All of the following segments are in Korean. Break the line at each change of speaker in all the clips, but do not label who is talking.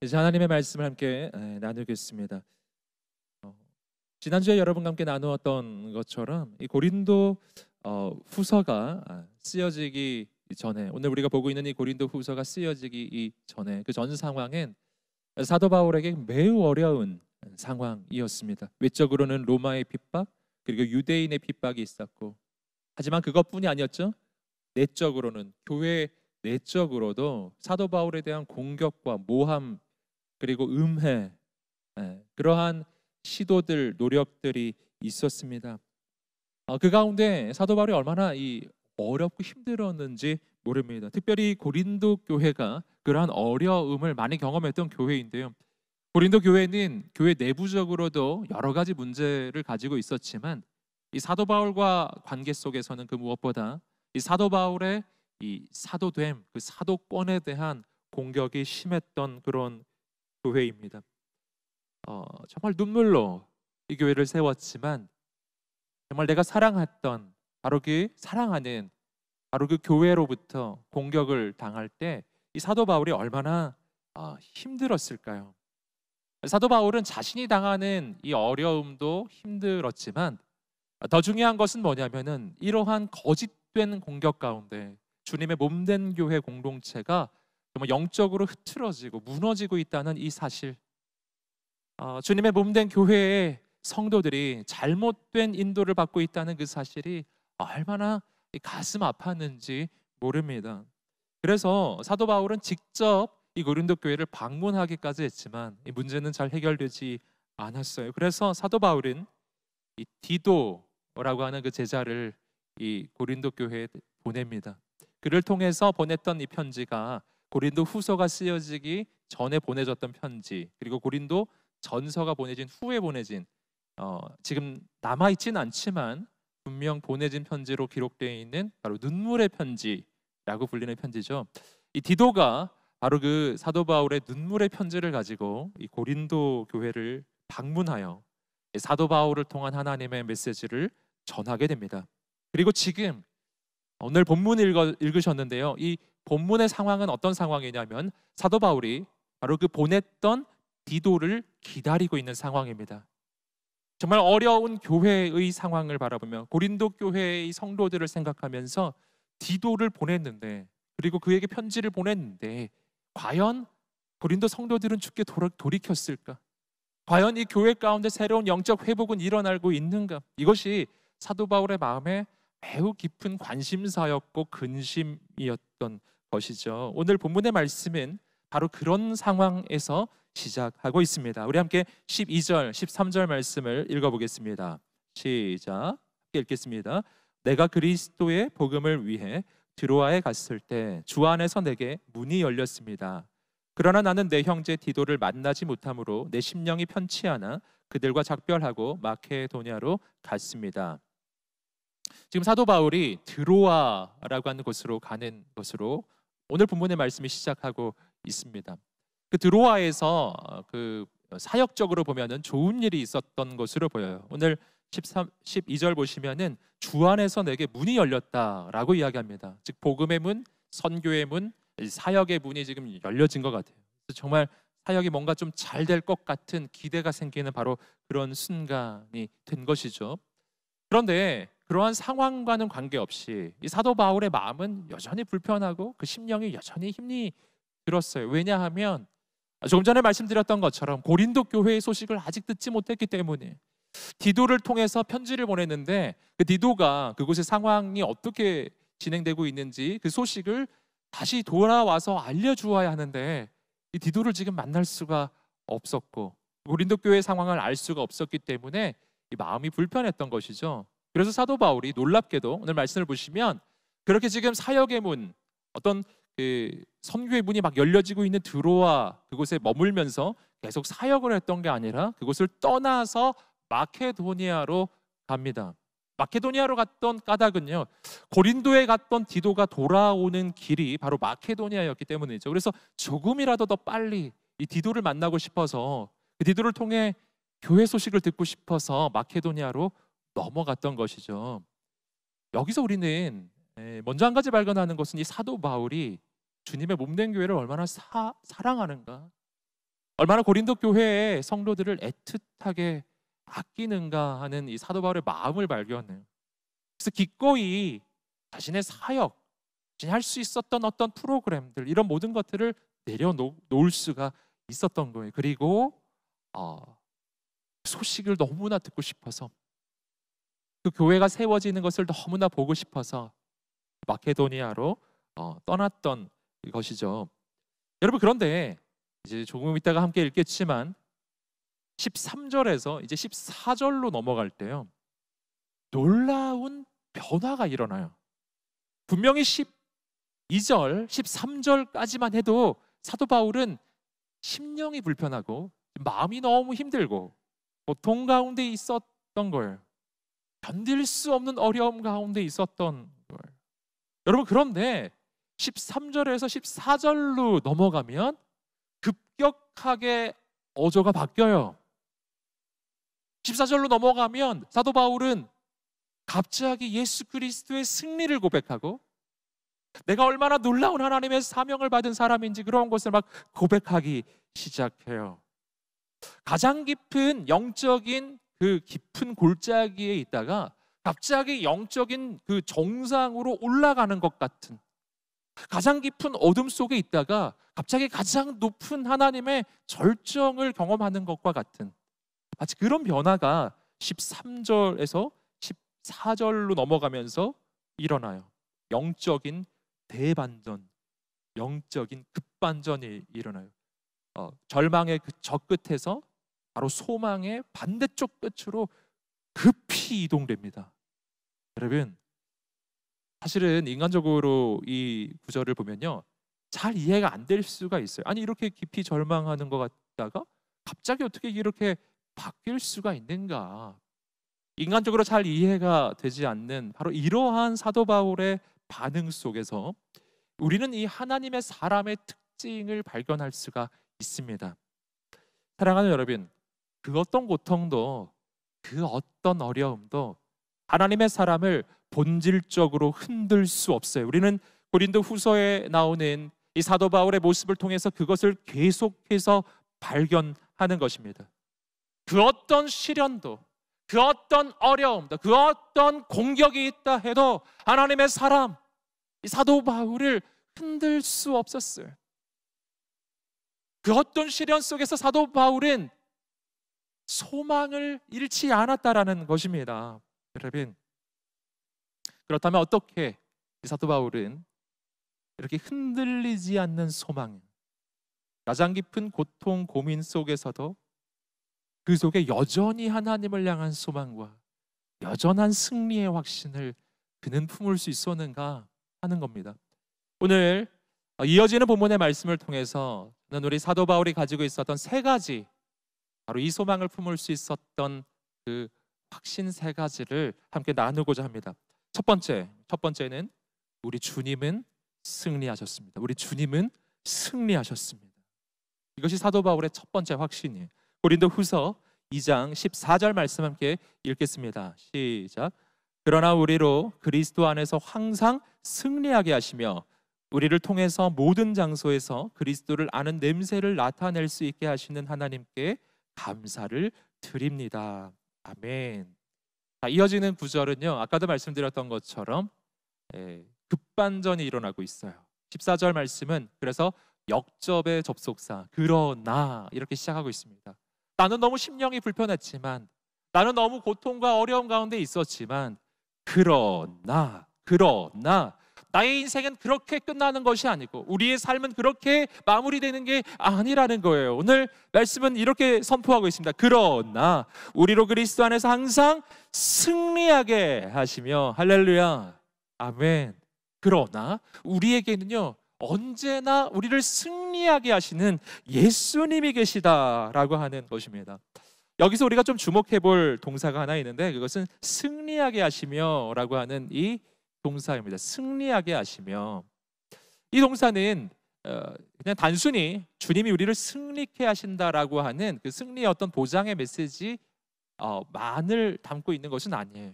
이제 하나님의 말씀을 함께 나누겠습니다. 어, 지난주에 여러분과 함께 나누었던 것처럼 이 고린도 후서가 쓰여지기 전에, 오늘 우리가 보고 있는 이 고린도 후서가 쓰여지기 전에 그 전 상황엔 사도 바울에게 매우 어려운 상황이었습니다. 외적으로는 로마의 핍박, 그리고 유대인의 핍박이 있었고, 하지만 그것뿐이 아니었죠. 내적으로는, 교회 내적으로도 사도 바울에 대한 공격과 모함, 그리고 음해, 그러한 시도들, 노력들이 있었습니다. 그 가운데 사도 바울이 얼마나 어렵고 힘들었는지 모릅니다. 특별히 고린도 교회가 그러한 어려움을 많이 경험했던 교회인데요. 고린도 교회는 교회 내부적으로도 여러 가지 문제를 가지고 있었지만, 이 사도 바울과 관계 속에서는 그 무엇보다 이 사도 바울의 이 사도됨, 그 사도권에 대한 공격이 심했던 그런 교회입니다. 정말 눈물로 이 교회를 세웠지만, 정말 내가 사랑했던 사랑하는 그 교회로부터 공격을 당할 때 이 사도 바울이 얼마나 힘들었을까요? 사도 바울은 자신이 당하는 이 어려움도 힘들었지만, 더 중요한 것은 뭐냐면은 이러한 거짓된 공격 가운데 주님의 몸된 교회 공동체가 정말 영적으로 흐트러지고 무너지고 있다는 이 사실, 주님의 몸된 교회의 성도들이 잘못된 인도를 받고 있다는 그 사실이 얼마나 가슴 아팠는지 모릅니다. 그래서 사도 바울은 직접 이 고린도 교회를 방문하기까지 했지만 이 문제는 잘 해결되지 않았어요. 그래서 사도 바울은 이 디도라고 하는 그 제자를 이 고린도 교회에 보냅니다. 그를 통해서 보냈던 이 편지가 고린도 후서가 쓰여지기 전에 보내졌던 편지, 그리고 고린도 전서가 보내진 후에 보내진, 지금 남아있진 않지만 분명 보내진 편지로 기록되어 있는 바로 눈물의 편지라고 불리는 편지죠. 이 디도가 바로 그 사도 바울의 눈물의 편지를 가지고 이 고린도 교회를 방문하여 사도 바울을 통한 하나님의 메시지를 전하게 됩니다. 그리고 지금 오늘 본문 읽으셨는데요. 이 본문의 상황은 어떤 상황이냐면 사도 바울이 바로 그 보냈던 디도를 기다리고 있는 상황입니다. 정말 어려운 교회의 상황을 바라보며 고린도 교회의 성도들을 생각하면서 디도를 보냈는데, 그리고 그에게 편지를 보냈는데, 과연 고린도 성도들은 주께 돌이켰을까? 과연 이 교회 가운데 새로운 영적 회복은 일어나고 있는가? 이것이 사도 바울의 마음에 매우 깊은 관심사였고 근심이었던 것이죠. 오늘 본문의 말씀은 바로 그런 상황에서 시작하고 있습니다. 우리 함께 12절, 13절 말씀을 읽어보겠습니다. 시작. 함께 읽겠습니다. 내가 그리스도의 복음을 위해 드로아에 갔을 때 주 안에서 내게 문이 열렸습니다. 그러나 나는 내 형제 디도를 만나지 못하므로 내 심령이 편치 않아 그들과 작별하고 마케도냐로 갔습니다. 지금 사도 바울이 드로아라고 하는 곳으로 가는 것으로 오늘 본문의 말씀이 시작하고 있습니다. 그 드로아에서 그 사역적으로 보면은 좋은 일이 있었던 것으로 보여요. 오늘 12절 보시면은 주 안에서 내게 문이 열렸다라고 이야기합니다. 즉 복음의 문, 선교의 문, 사역의 문이 지금 열려진 것 같아요. 정말 사역이 뭔가 좀 잘 될 것 같은 기대가 생기는 바로 그런 순간이 된 것이죠. 그런데 그러한 상황과는 관계없이 이 사도 바울의 마음은 여전히 불편하고 그 심령이 여전히 힘이 들었어요. 왜냐하면 조금 전에 말씀드렸던 것처럼 고린도 교회의 소식을 아직 듣지 못했기 때문에 디도를 통해서 편지를 보냈는데, 그 디도가 그곳의 상황이 어떻게 진행되고 있는지 그 소식을 다시 돌아와서 알려주어야 하는데 이 디도를 지금 만날 수가 없었고 고린도 교회의 상황을 알 수가 없었기 때문에 이 마음이 불편했던 것이죠. 그래서 사도 바울이 놀랍게도 오늘 말씀을 보시면 그렇게 지금 사역의 문, 어떤 그 선교의 문이 막 열려지고 있는 드로아 그곳에 머물면서 계속 사역을 했던 게 아니라 그곳을 떠나서 마케도니아로 갑니다. 마케도니아로 갔던 까닭은요, 고린도에 갔던 디도가 돌아오는 길이 바로 마케도니아였기 때문이죠. 그래서 조금이라도 더 빨리 이 디도를 만나고 싶어서, 그 디도를 통해 교회 소식을 듣고 싶어서 마케도니아로 넘어갔던 것이죠. 여기서 우리는 먼저 한 가지 발견하는 것은 이 사도 바울이 주님의 몸된 교회를 얼마나 사랑하는가, 얼마나 고린도 교회의 성도들을 애틋하게 아끼는가 하는 이 사도 바울의 마음을 발견해요. 그래서 기꺼이 자신의 사역, 자신이 할 수 있었던 어떤 프로그램들, 이런 모든 것들을 내려놓을 수가 있었던 거예요. 그리고 소식을 너무나 듣고 싶어서, 그 교회가 세워지는 것을 너무나 보고 싶어서 마케도니아로 떠났던 것이죠. 여러분, 그런데 이제 조금 있다가 함께 읽겠지만 13절에서 이제 14절로 넘어갈 때요, 놀라운 변화가 일어나요. 분명히 12절, 13절까지만 해도 사도 바울은 심령이 불편하고 마음이 너무 힘들고 고통 가운데 있었던 거예요. 견딜 수 없는 어려움 가운데 있었던 거예요. 여러분, 그런데 13절에서 14절로 넘어가면 급격하게 어조가 바뀌어요. 14절로 넘어가면 사도 바울은 갑자기 예수 그리스도의 승리를 고백하고, 내가 얼마나 놀라운 하나님의 사명을 받은 사람인지 그런 것을 막 고백하기 시작해요. 가장 깊은 영적인 그 깊은 골짜기에 있다가 갑자기 영적인 그 정상으로 올라가는 것 같은, 가장 깊은 어둠 속에 있다가 갑자기 가장 높은 하나님의 절정을 경험하는 것과 같은, 마치 그런 변화가 13절에서 14절로 넘어가면서 일어나요. 영적인 대반전, 영적인 급반전이 일어나요. 절망의 그 저 끝에서 바로 소망의 반대쪽 끝으로 급히 이동됩니다. 여러분, 사실은 인간적으로 이 구절을 보면요, 잘 이해가 안 될 수가 있어요. 아니, 이렇게 깊이 절망하는 것 같다가 갑자기 어떻게 이렇게 바뀔 수가 있는가? 인간적으로 잘 이해가 되지 않는 바로 이러한 사도 바울의 반응 속에서 우리는 이 하나님의 사람의 특징을 발견할 수가 있습니다. 사랑하는 여러분, 그 어떤 고통도, 그 어떤 어려움도 하나님의 사람을 본질적으로 흔들 수 없어요. 우리는 고린도 후서에 나오는 이 사도 바울의 모습을 통해서 그것을 계속해서 발견하는 것입니다. 그 어떤 시련도, 그 어떤 어려움도, 그 어떤 공격이 있다 해도 하나님의 사람, 이 사도 바울을 흔들 수 없었어요. 그 어떤 시련 속에서 사도 바울은 소망을 잃지 않았다라는 것입니다. 여러분, 그렇다면 어떻게 이 사도 바울은 이렇게 흔들리지 않는 소망, 가장 깊은 고통, 고민 속에서도 그 속에 여전히 하나님을 향한 소망과 여전한 승리의 확신을 그는 품을 수 있었는가 하는 겁니다. 오늘 이어지는 본문의 말씀을 통해서 우리 사도 바울이 가지고 있었던 세 가지, 바로 이 소망을 품을 수 있었던 그 확신 세 가지를 함께 나누고자 합니다. 첫 번째는 우리 주님은 승리하셨습니다. 우리 주님은 승리하셨습니다. 이것이 사도 바울의 첫 번째 확신이에요. 고린도 후서 2장 14절 말씀 함께 읽겠습니다. 시작. 그러나 우리로 그리스도 안에서 항상 승리하게 하시며 우리를 통해서 모든 장소에서 그리스도를 아는 냄새를 나타낼 수 있게 하시는 하나님께 감사를 드립니다. 아멘. 이어지는 구절은요, 아까도 말씀드렸던 것처럼 급반전이 일어나고 있어요. 14절 말씀은 그래서 역접의 접속사 그러나 이렇게 시작하고 있습니다. 나는 너무 심령이 불편했지만, 나는 너무 고통과 어려움 가운데 있었지만, 그러나 나의 인생은 그렇게 끝나는 것이 아니고 우리의 삶은 그렇게 마무리되는 게 아니라는 거예요. 오늘 말씀은 이렇게 선포하고 있습니다. 그러나 우리로 그리스도 안에서 항상 승리하게 하시며, 할렐루야, 아멘. 그러나 우리에게는요, 언제나 우리를 승리하게 하시는 예수님이 계시다라고 하는 것입니다. 여기서 우리가 좀 주목해 볼 동사가 하나 있는데, 그것은 승리하게 하시며라고 하는 이 동사입니다. 승리하게 하시며, 이 동사는 그냥 단순히 주님이 우리를 승리케 하신다라고 하는 그 승리의 어떤 보장의 메시지 만을 담고 있는 것은 아니에요.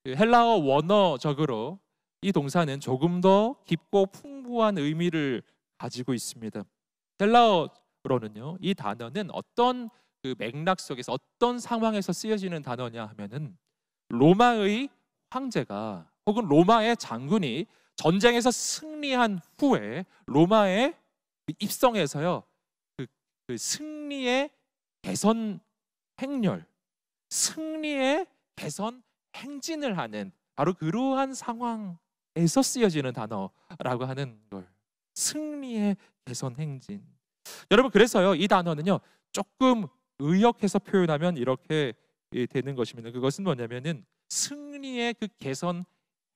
헬라어 원어적으로 이 동사는 조금 더 깊고 풍부한 의미를 가지고 있습니다. 헬라어 원어로는요, 이 단어는 어떤 그 맥락 속에서 어떤 상황에서 쓰여지는 단어냐 하면은 로마의 황제가 혹은 로마의 장군이 전쟁에서 승리한 후에 로마의 입성에서요, 그 승리의 개선 행렬, 승리의 개선 행진을 하는 바로 그러한 상황에서 쓰여지는 단어라고 하는 걸, 승리의 개선 행진. 여러분, 그래서요, 이 단어는요 조금 의역해서 표현하면 이렇게 되는 것입니다. 그것은 뭐냐면은 승리의 그 개선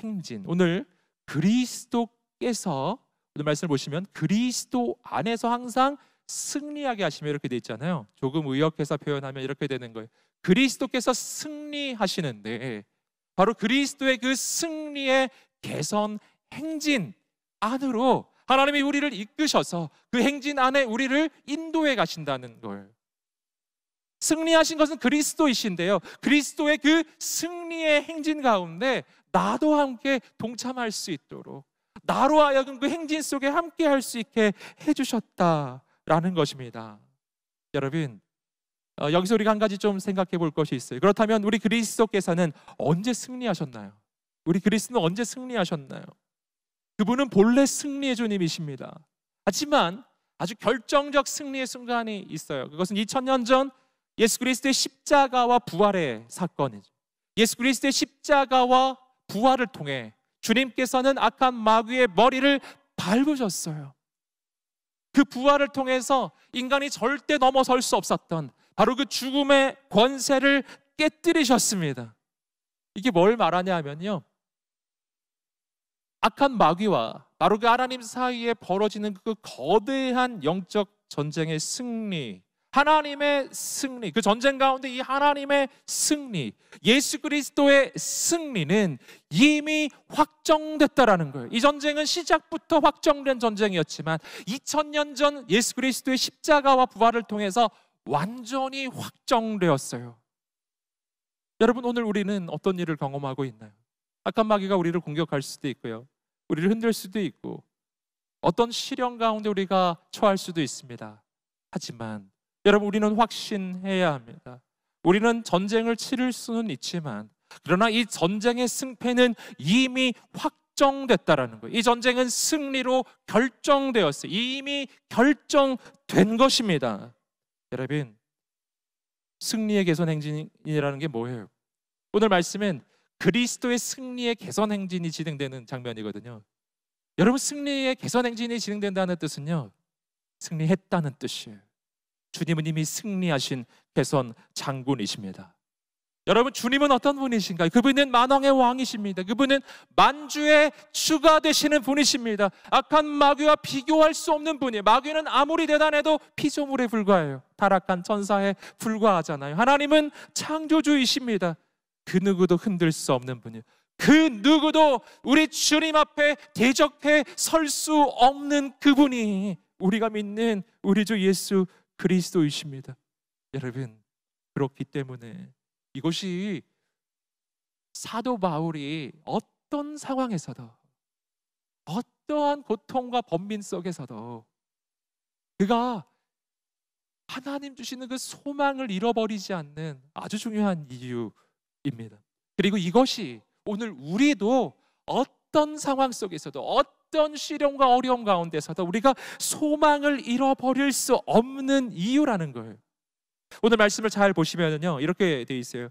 행진. 오늘 그리스도께서, 오늘 말씀을 보시면 그리스도 안에서 항상 승리하게 하시며 이렇게 돼 있잖아요. 조금 의역해서 표현하면 이렇게 되는 거예요. 그리스도께서 승리하시는데 바로 그리스도의 그 승리의 개선 행진 안으로 하나님이 우리를 이끄셔서 그 행진 안에 우리를 인도해 가신다는 걸. 승리하신 것은 그리스도이신데요, 그리스도의 그 승리의 행진 가운데 나도 함께 동참할 수 있도록, 나로 하여금 그 행진 속에 함께 할 수 있게 해주셨다라는 것입니다. 여러분, 여기서 우리가 한 가지 좀 생각해 볼 것이 있어요. 그렇다면 우리 그리스도께서는 언제 승리하셨나요? 우리 그리스도는 언제 승리하셨나요? 그분은 본래 승리의 주님이십니다. 하지만 아주 결정적 승리의 순간이 있어요. 그것은 2000년 전 예수 그리스도의 십자가와 부활의 사건이죠. 예수 그리스도의 십자가와 부활을 통해 주님께서는 악한 마귀의 머리를 밟으셨어요. 그 부활을 통해서 인간이 절대 넘어설 수 없었던 바로 그 죽음의 권세를 깨뜨리셨습니다. 이게 뭘 말하냐 하면요, 악한 마귀와 바로 그 하나님 사이에 벌어지는 그 거대한 영적 전쟁의 승리, 하나님의 승리, 그 전쟁 가운데 이 하나님의 승리, 예수 그리스도의 승리는 이미 확정됐다라는 거예요. 이 전쟁은 시작부터 확정된 전쟁이었지만 2000년 전 예수 그리스도의 십자가와 부활을 통해서 완전히 확정되었어요. 여러분, 오늘 우리는 어떤 일을 경험하고 있나요? 악한 마귀가 우리를 공격할 수도 있고요, 우리를 흔들 수도 있고, 어떤 시련 가운데 우리가 처할 수도 있습니다. 하지만 여러분, 우리는 확신해야 합니다. 우리는 전쟁을 치를 수는 있지만 그러나 이 전쟁의 승패는 이미 확정됐다라는 거예요. 이 전쟁은 승리로 결정되었어요. 이미 결정된 것입니다. 여러분, 승리의 개선 행진이라는 게 뭐예요? 오늘 말씀은 그리스도의 승리의 개선 행진이 진행되는 장면이거든요. 여러분, 승리의 개선 행진이 진행된다는 뜻은요, 승리했다는 뜻이에요. 주님은 이미 승리하신 개선 장군이십니다. 여러분, 주님은 어떤 분이신가요? 그분은 만왕의 왕이십니다. 그분은 만주의 주가 되시는 분이십니다. 악한 마귀와 비교할 수 없는 분이에요. 마귀는 아무리 대단해도 피조물에 불과해요. 타락한 천사에 불과하잖아요. 하나님은 창조주이십니다. 그 누구도 흔들 수 없는 분이에요. 그 누구도 우리 주님 앞에 대적해 설 수 없는 그분이 우리가 믿는 우리 주 예수 그리스도이십니다. 여러분, 그렇기 때문에 이것이 사도 바울이 어떤 상황에서도, 어떠한 고통과 번민 속에서도 그가 하나님 주시는 그 소망을 잃어버리지 않는 아주 중요한 이유입니다. 그리고 이것이 오늘 우리도 어떤 상황 속에서도, 어떤 시련과 어려움 가운데서도 우리가 소망을 잃어버릴 수 없는 이유라는 거예요. 오늘 말씀을 잘 보시면요, 이렇게 돼 있어요.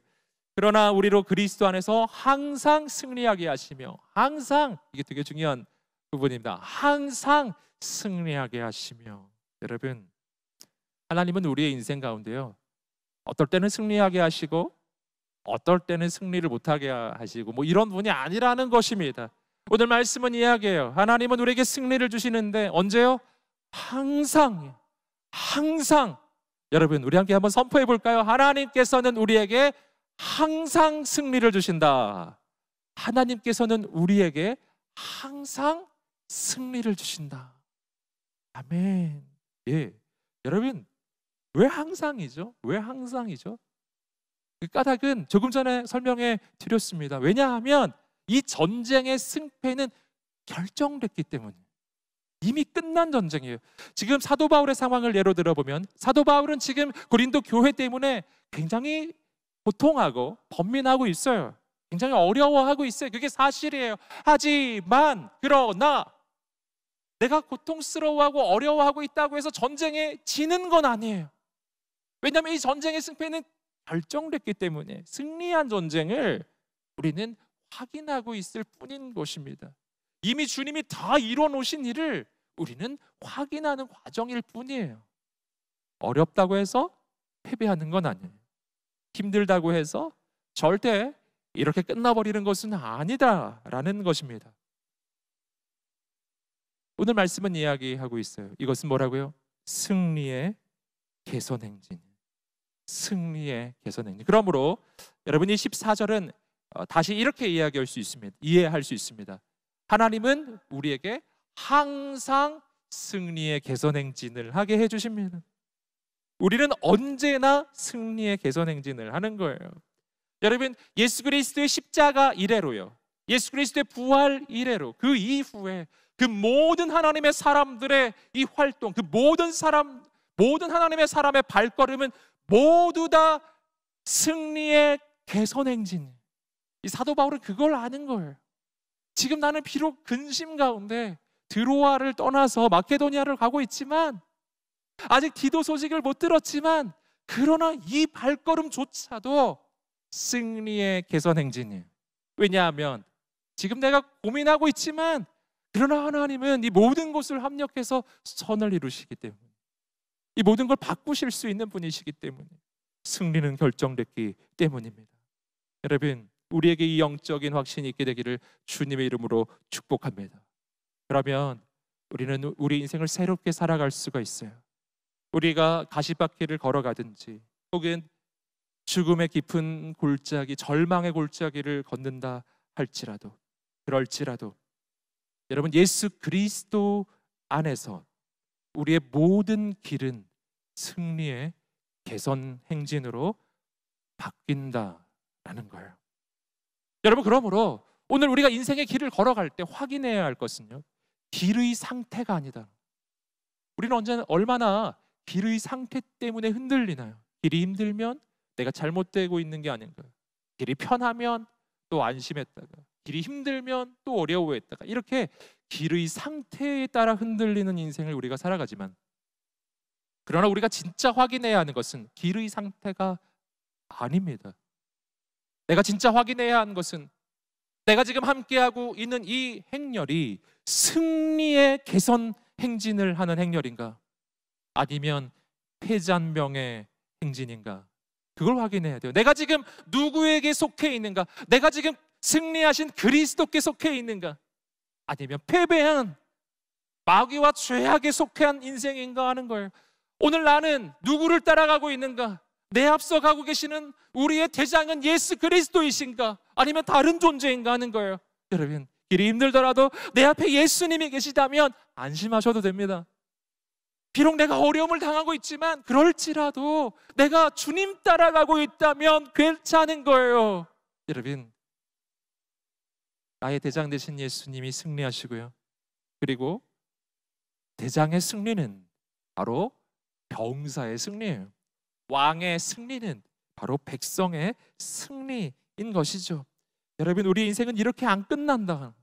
그러나 우리로 그리스도 안에서 항상 승리하게 하시며, 항상, 이게 되게 중요한 부분입니다. 항상 승리하게 하시며. 여러분, 하나님은 우리의 인생 가운데요, 어떨 때는 승리하게 하시고 어떨 때는 승리를 못하게 하시고, 뭐 이런 분이 아니라는 것입니다. 오늘 말씀은 이야기해요. 하나님은 우리에게 승리를 주시는데 언제요? 항상, 항상. 여러분, 우리 함께 한번 선포해 볼까요? 하나님께서는 우리에게 항상 승리를 주신다. 하나님께서는 우리에게 항상 승리를 주신다. 아멘. 예, 여러분, 왜 항상이죠? 왜 항상이죠? 그 까닭은 조금 전에 설명해 드렸습니다. 왜냐하면 이 전쟁의 승패는 결정됐기 때문이에요. 이미 끝난 전쟁이에요. 지금 사도 바울의 상황을 예로 들어보면 사도 바울은 지금 고린도 교회 때문에 굉장히 고통하고 번민하고 있어요. 굉장히 어려워하고 있어요. 그게 사실이에요. 하지만 그러나 내가 고통스러워하고 어려워하고 있다고 해서 전쟁에 지는 건 아니에요. 왜냐하면 이 전쟁의 승패는 결정됐기 때문에 승리한 전쟁을 우리는 확인하고 있을 뿐인 것입니다. 이미 주님이 다 이뤄 놓으신 일을 우리는 확인하는 과정일 뿐이에요. 어렵다고 해서 패배하는 건 아니에요. 힘들다고 해서 절대 이렇게 끝나버리는 것은 아니다라는 것입니다. 오늘 말씀은 이야기하고 있어요. 이것은 뭐라고요? 승리의 개선 행진. 승리의 개선 행진. 그러므로 여러분 이 14절은 다시 이렇게 이야기할 수 있습니다. 이해할 수 있습니다. 하나님은 우리에게 항상 승리의 개선 행진을 하게 해주십니다. 우리는 언제나 승리의 개선 행진을 하는 거예요. 여러분 예수 그리스도의 십자가 이래로요, 예수 그리스도의 부활 이래로 그 이후에 그 모든 하나님의 사람들의 이 활동, 그 모든 하나님의 사람의 발걸음은 모두 다 승리의 개선 행진. 이 사도 바울은 그걸 아는 거예요. 지금 나는 비록 근심 가운데 드로아를 떠나서 마케도니아를 가고 있지만, 아직 디도 소식을 못 들었지만, 그러나 이 발걸음조차도 승리의 개선 행진이에요. 왜냐하면 지금 내가 고민하고 있지만 그러나 하나님은 이 모든 것을 합력해서 선을 이루시기 때문에, 이 모든 걸 바꾸실 수 있는 분이시기 때문에 승리는 결정됐기 때문입니다. 여러분 우리에게 이 영적인 확신이 있게 되기를 주님의 이름으로 축복합니다. 그러면 우리는 우리 인생을 새롭게 살아갈 수가 있어요. 우리가 가시밭길을 걸어가든지 혹은 죽음의 깊은 골짜기, 절망의 골짜기를 걷는다 할지라도, 그럴지라도 여러분 예수 그리스도 안에서 우리의 모든 길은 승리의 개선 행진으로 바뀐다라는 거예요. 여러분 그러므로 오늘 우리가 인생의 길을 걸어갈 때 확인해야 할 것은요, 길의 상태가 아니다. 우리는 언제나 얼마나 길의 상태 때문에 흔들리나요? 길이 힘들면 내가 잘못되고 있는 게 아닌가요? 길이 편하면 또 안심했다가, 길이 힘들면 또 어려워했다가, 이렇게 길의 상태에 따라 흔들리는 인생을 우리가 살아가지만, 그러나 우리가 진짜 확인해야 하는 것은 길의 상태가 아닙니다. 내가 진짜 확인해야 하는 것은 내가 지금 함께하고 있는 이 행렬이 승리의 개선 행진을 하는 행렬인가, 아니면 패잔명의 행진인가, 그걸 확인해야 돼요. 내가 지금 누구에게 속해 있는가, 내가 지금 승리하신 그리스도께 속해 있는가, 아니면 패배한 마귀와 죄악에 속한 인생인가 하는 거예요. 오늘 나는 누구를 따라가고 있는가? 내 앞서 가고 계시는 우리의 대장은 예수 그리스도이신가, 아니면 다른 존재인가 하는 거예요. 여러분 길이 힘들더라도 내 앞에 예수님이 계시다면 안심하셔도 됩니다. 비록 내가 어려움을 당하고 있지만 그럴지라도 내가 주님 따라가고 있다면 괜찮은 거예요. 여러분 나의 대장 되신 예수님이 승리하시고요, 그리고 대장의 승리는 바로 병사의 승리예요. 왕의 승리는 바로 백성의 승리인 것이죠. 여러분 우리 인생은 이렇게 안 끝난다.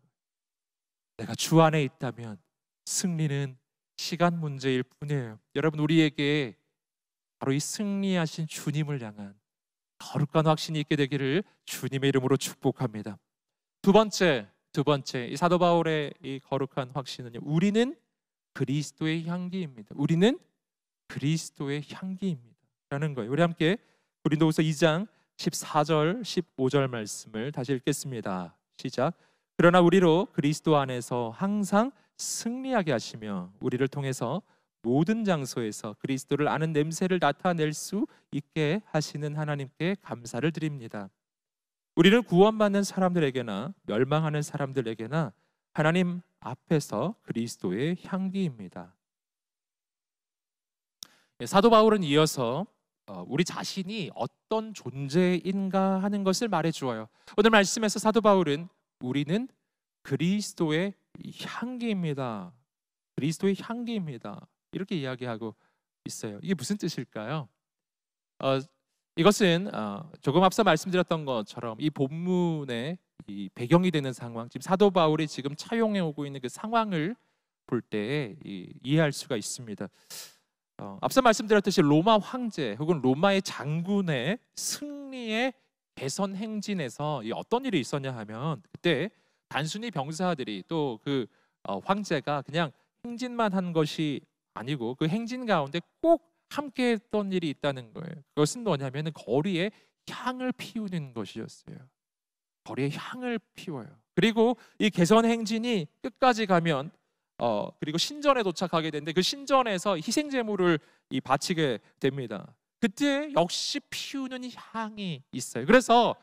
내가 주 안에 있다면 승리는 시간 문제일 뿐이에요. 여러분 우리에게 바로 이 승리하신 주님을 향한 거룩한 확신이 있게 되기를 주님의 이름으로 축복합니다. 두 번째 이 사도 바울의 이 거룩한 확신은요, 우리는 그리스도의 향기입니다. 우리는 그리스도의 향기입니다 라는 거예요. 우리 함께 고린도후서 2장 14절 15절 말씀을 다시 읽겠습니다. 시작. 그러나 우리로 그리스도 안에서 항상 승리하게 하시며 우리를 통해서 모든 장소에서 그리스도를 아는 냄새를 나타낼 수 있게 하시는 하나님께 감사를 드립니다. 우리는 구원받는 사람들에게나 멸망하는 사람들에게나 하나님 앞에서 그리스도의 향기입니다. 사도 바울은 이어서 우리 자신이 어떤 존재인가 하는 것을 말해주어요. 오늘 말씀에서 사도 바울은 우리는 그리스도의 향기입니다 그리스도의 향기입니다. 이렇게 이야기하고 있어요. 이게 무슨 뜻일까요? 이것은 조금 앞서 말씀드렸던 것처럼 이 본문의 이 배경이 되는 상황, 지금 사도 바울이 지금 차용해 오고 있는 그 상황을 볼 때 이해할 수가 있습니다. 앞서 말씀드렸듯이 로마 황제 혹은 로마의 장군의 승리의 개선 행진에서 어떤 일이 있었냐 하면, 그때 단순히 병사들이 또 그 황제가 그냥 행진만 한 것이 아니고 그 행진 가운데 꼭 함께 했던 일이 있다는 거예요. 그것은 뭐냐면 거리에 향을 피우는 것이었어요. 거리에 향을 피워요. 그리고 이 개선 행진이 끝까지 가면 그리고 신전에 도착하게 되는데, 그 신전에서 희생 제물을 바치게 됩니다. 그때 역시 피우는 향이 있어요. 그래서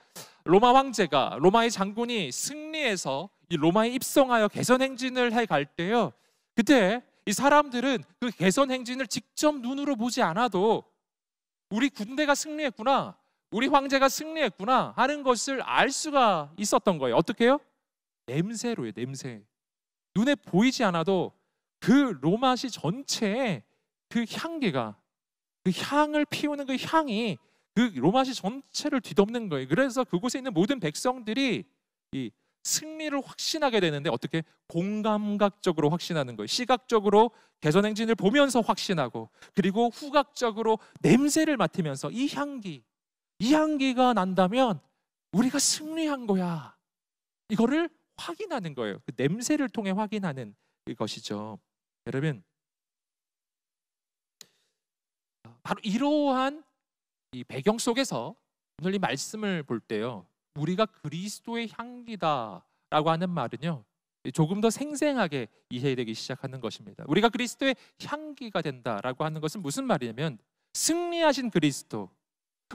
로마 황제가, 로마의 장군이 승리해서 이 로마에 입성하여 개선 행진을 해 갈 때요, 그때 이 사람들은 그 개선 행진을 직접 눈으로 보지 않아도 우리 군대가 승리했구나, 우리 황제가 승리했구나 하는 것을 알 수가 있었던 거예요. 어떻게 해요? 냄새로요, 냄새. 눈에 보이지 않아도 그 로마시 전체에 그 향기가, 그 향을 피우는 그 향이 그 로마시 전체를 뒤덮는 거예요. 그래서 그곳에 있는 모든 백성들이 이 승리를 확신하게 되는데, 어떻게? 공감각적으로 확신하는 거예요. 시각적으로 개선 행진을 보면서 확신하고, 그리고 후각적으로 냄새를 맡으면서 이 향기가 난다면 우리가 승리한 거야, 이거를 확인하는 거예요. 그 냄새를 통해 확인하는 것이죠. 여러분, 바로 이러한 이 배경 속에서 오늘 이 말씀을 볼 때요, 우리가 그리스도의 향기다라고 하는 말은요, 조금 더 생생하게 이해되기 시작하는 것입니다. 우리가 그리스도의 향기가 된다라고 하는 것은 무슨 말이냐면, 승리하신 그리스도,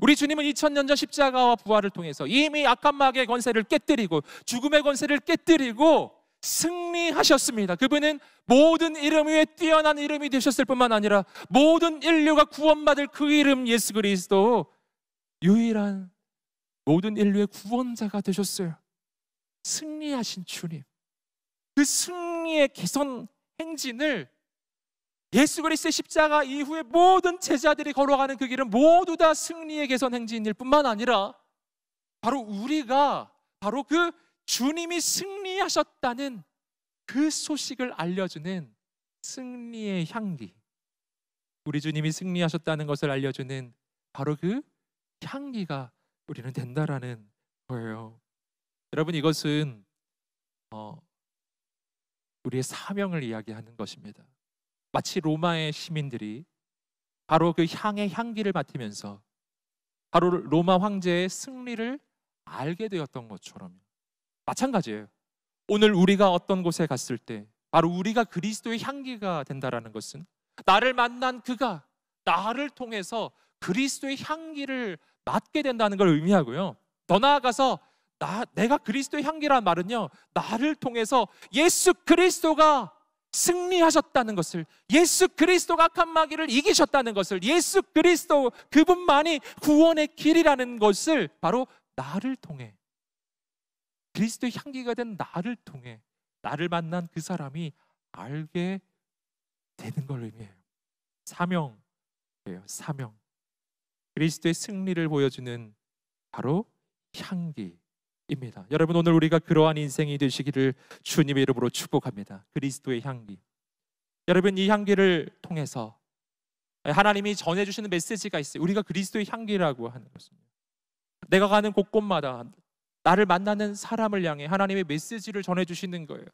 우리 주님은 2000년 전 십자가와 부활을 통해서 이미 악한 마귀의 권세를 깨뜨리고 죽음의 권세를 깨뜨리고 승리하셨습니다. 그분은 모든 이름 위에 뛰어난 이름이 되셨을 뿐만 아니라 모든 인류가 구원받을 그 이름 예수 그리스도, 유일한 모든 인류의 구원자가 되셨어요. 승리하신 주님, 그 승리의 개선 행진을 예수 그리스도의 십자가 이후에 모든 제자들이 걸어가는 그 길은 모두 다 승리의 개선 행진일 뿐만 아니라 바로 우리가 바로 그 주님이 승리하셨다는 그 소식을 알려주는 승리의 향기, 우리 주님이 승리하셨다는 것을 알려주는 바로 그 향기가 우리는 된다라는 거예요. 여러분, 이것은 우리의 사명을 이야기하는 것입니다. 마치 로마의 시민들이 바로 그 향의 향기를 맡으면서 바로 로마 황제의 승리를 알게 되었던 것처럼 마찬가지예요. 오늘 우리가 어떤 곳에 갔을 때 바로 우리가 그리스도의 향기가 된다라는 것은 나를 만난 그가 나를 통해서 그리스도의 향기를 맡게 된다는 걸 의미하고요, 더 나아가서 내가 그리스도의 향기란 말은요, 나를 통해서 예수 그리스도가 승리하셨다는 것을, 예수 그리스도가 악한 마귀를 이기셨다는 것을, 예수 그리스도 그분만이 구원의 길이라는 것을 바로 나를 통해, 그리스도의 향기가 된 나를 통해 나를 만난 그 사람이 알게 되는 걸 의미해요. 사명이에요, 사명. 그리스도의 승리를 보여주는 바로 향기입니다. 여러분, 오늘 우리가 그러한 인생이 되시기를 주님의 이름으로 축복합니다. 그리스도의 향기. 여러분, 이 향기를 통해서 하나님이 전해주시는 메시지가 있어요. 우리가 그리스도의 향기라고 하는 것입니다. 내가 가는 곳곳마다 나를 만나는 사람을 향해 하나님의 메시지를 전해주시는 거예요.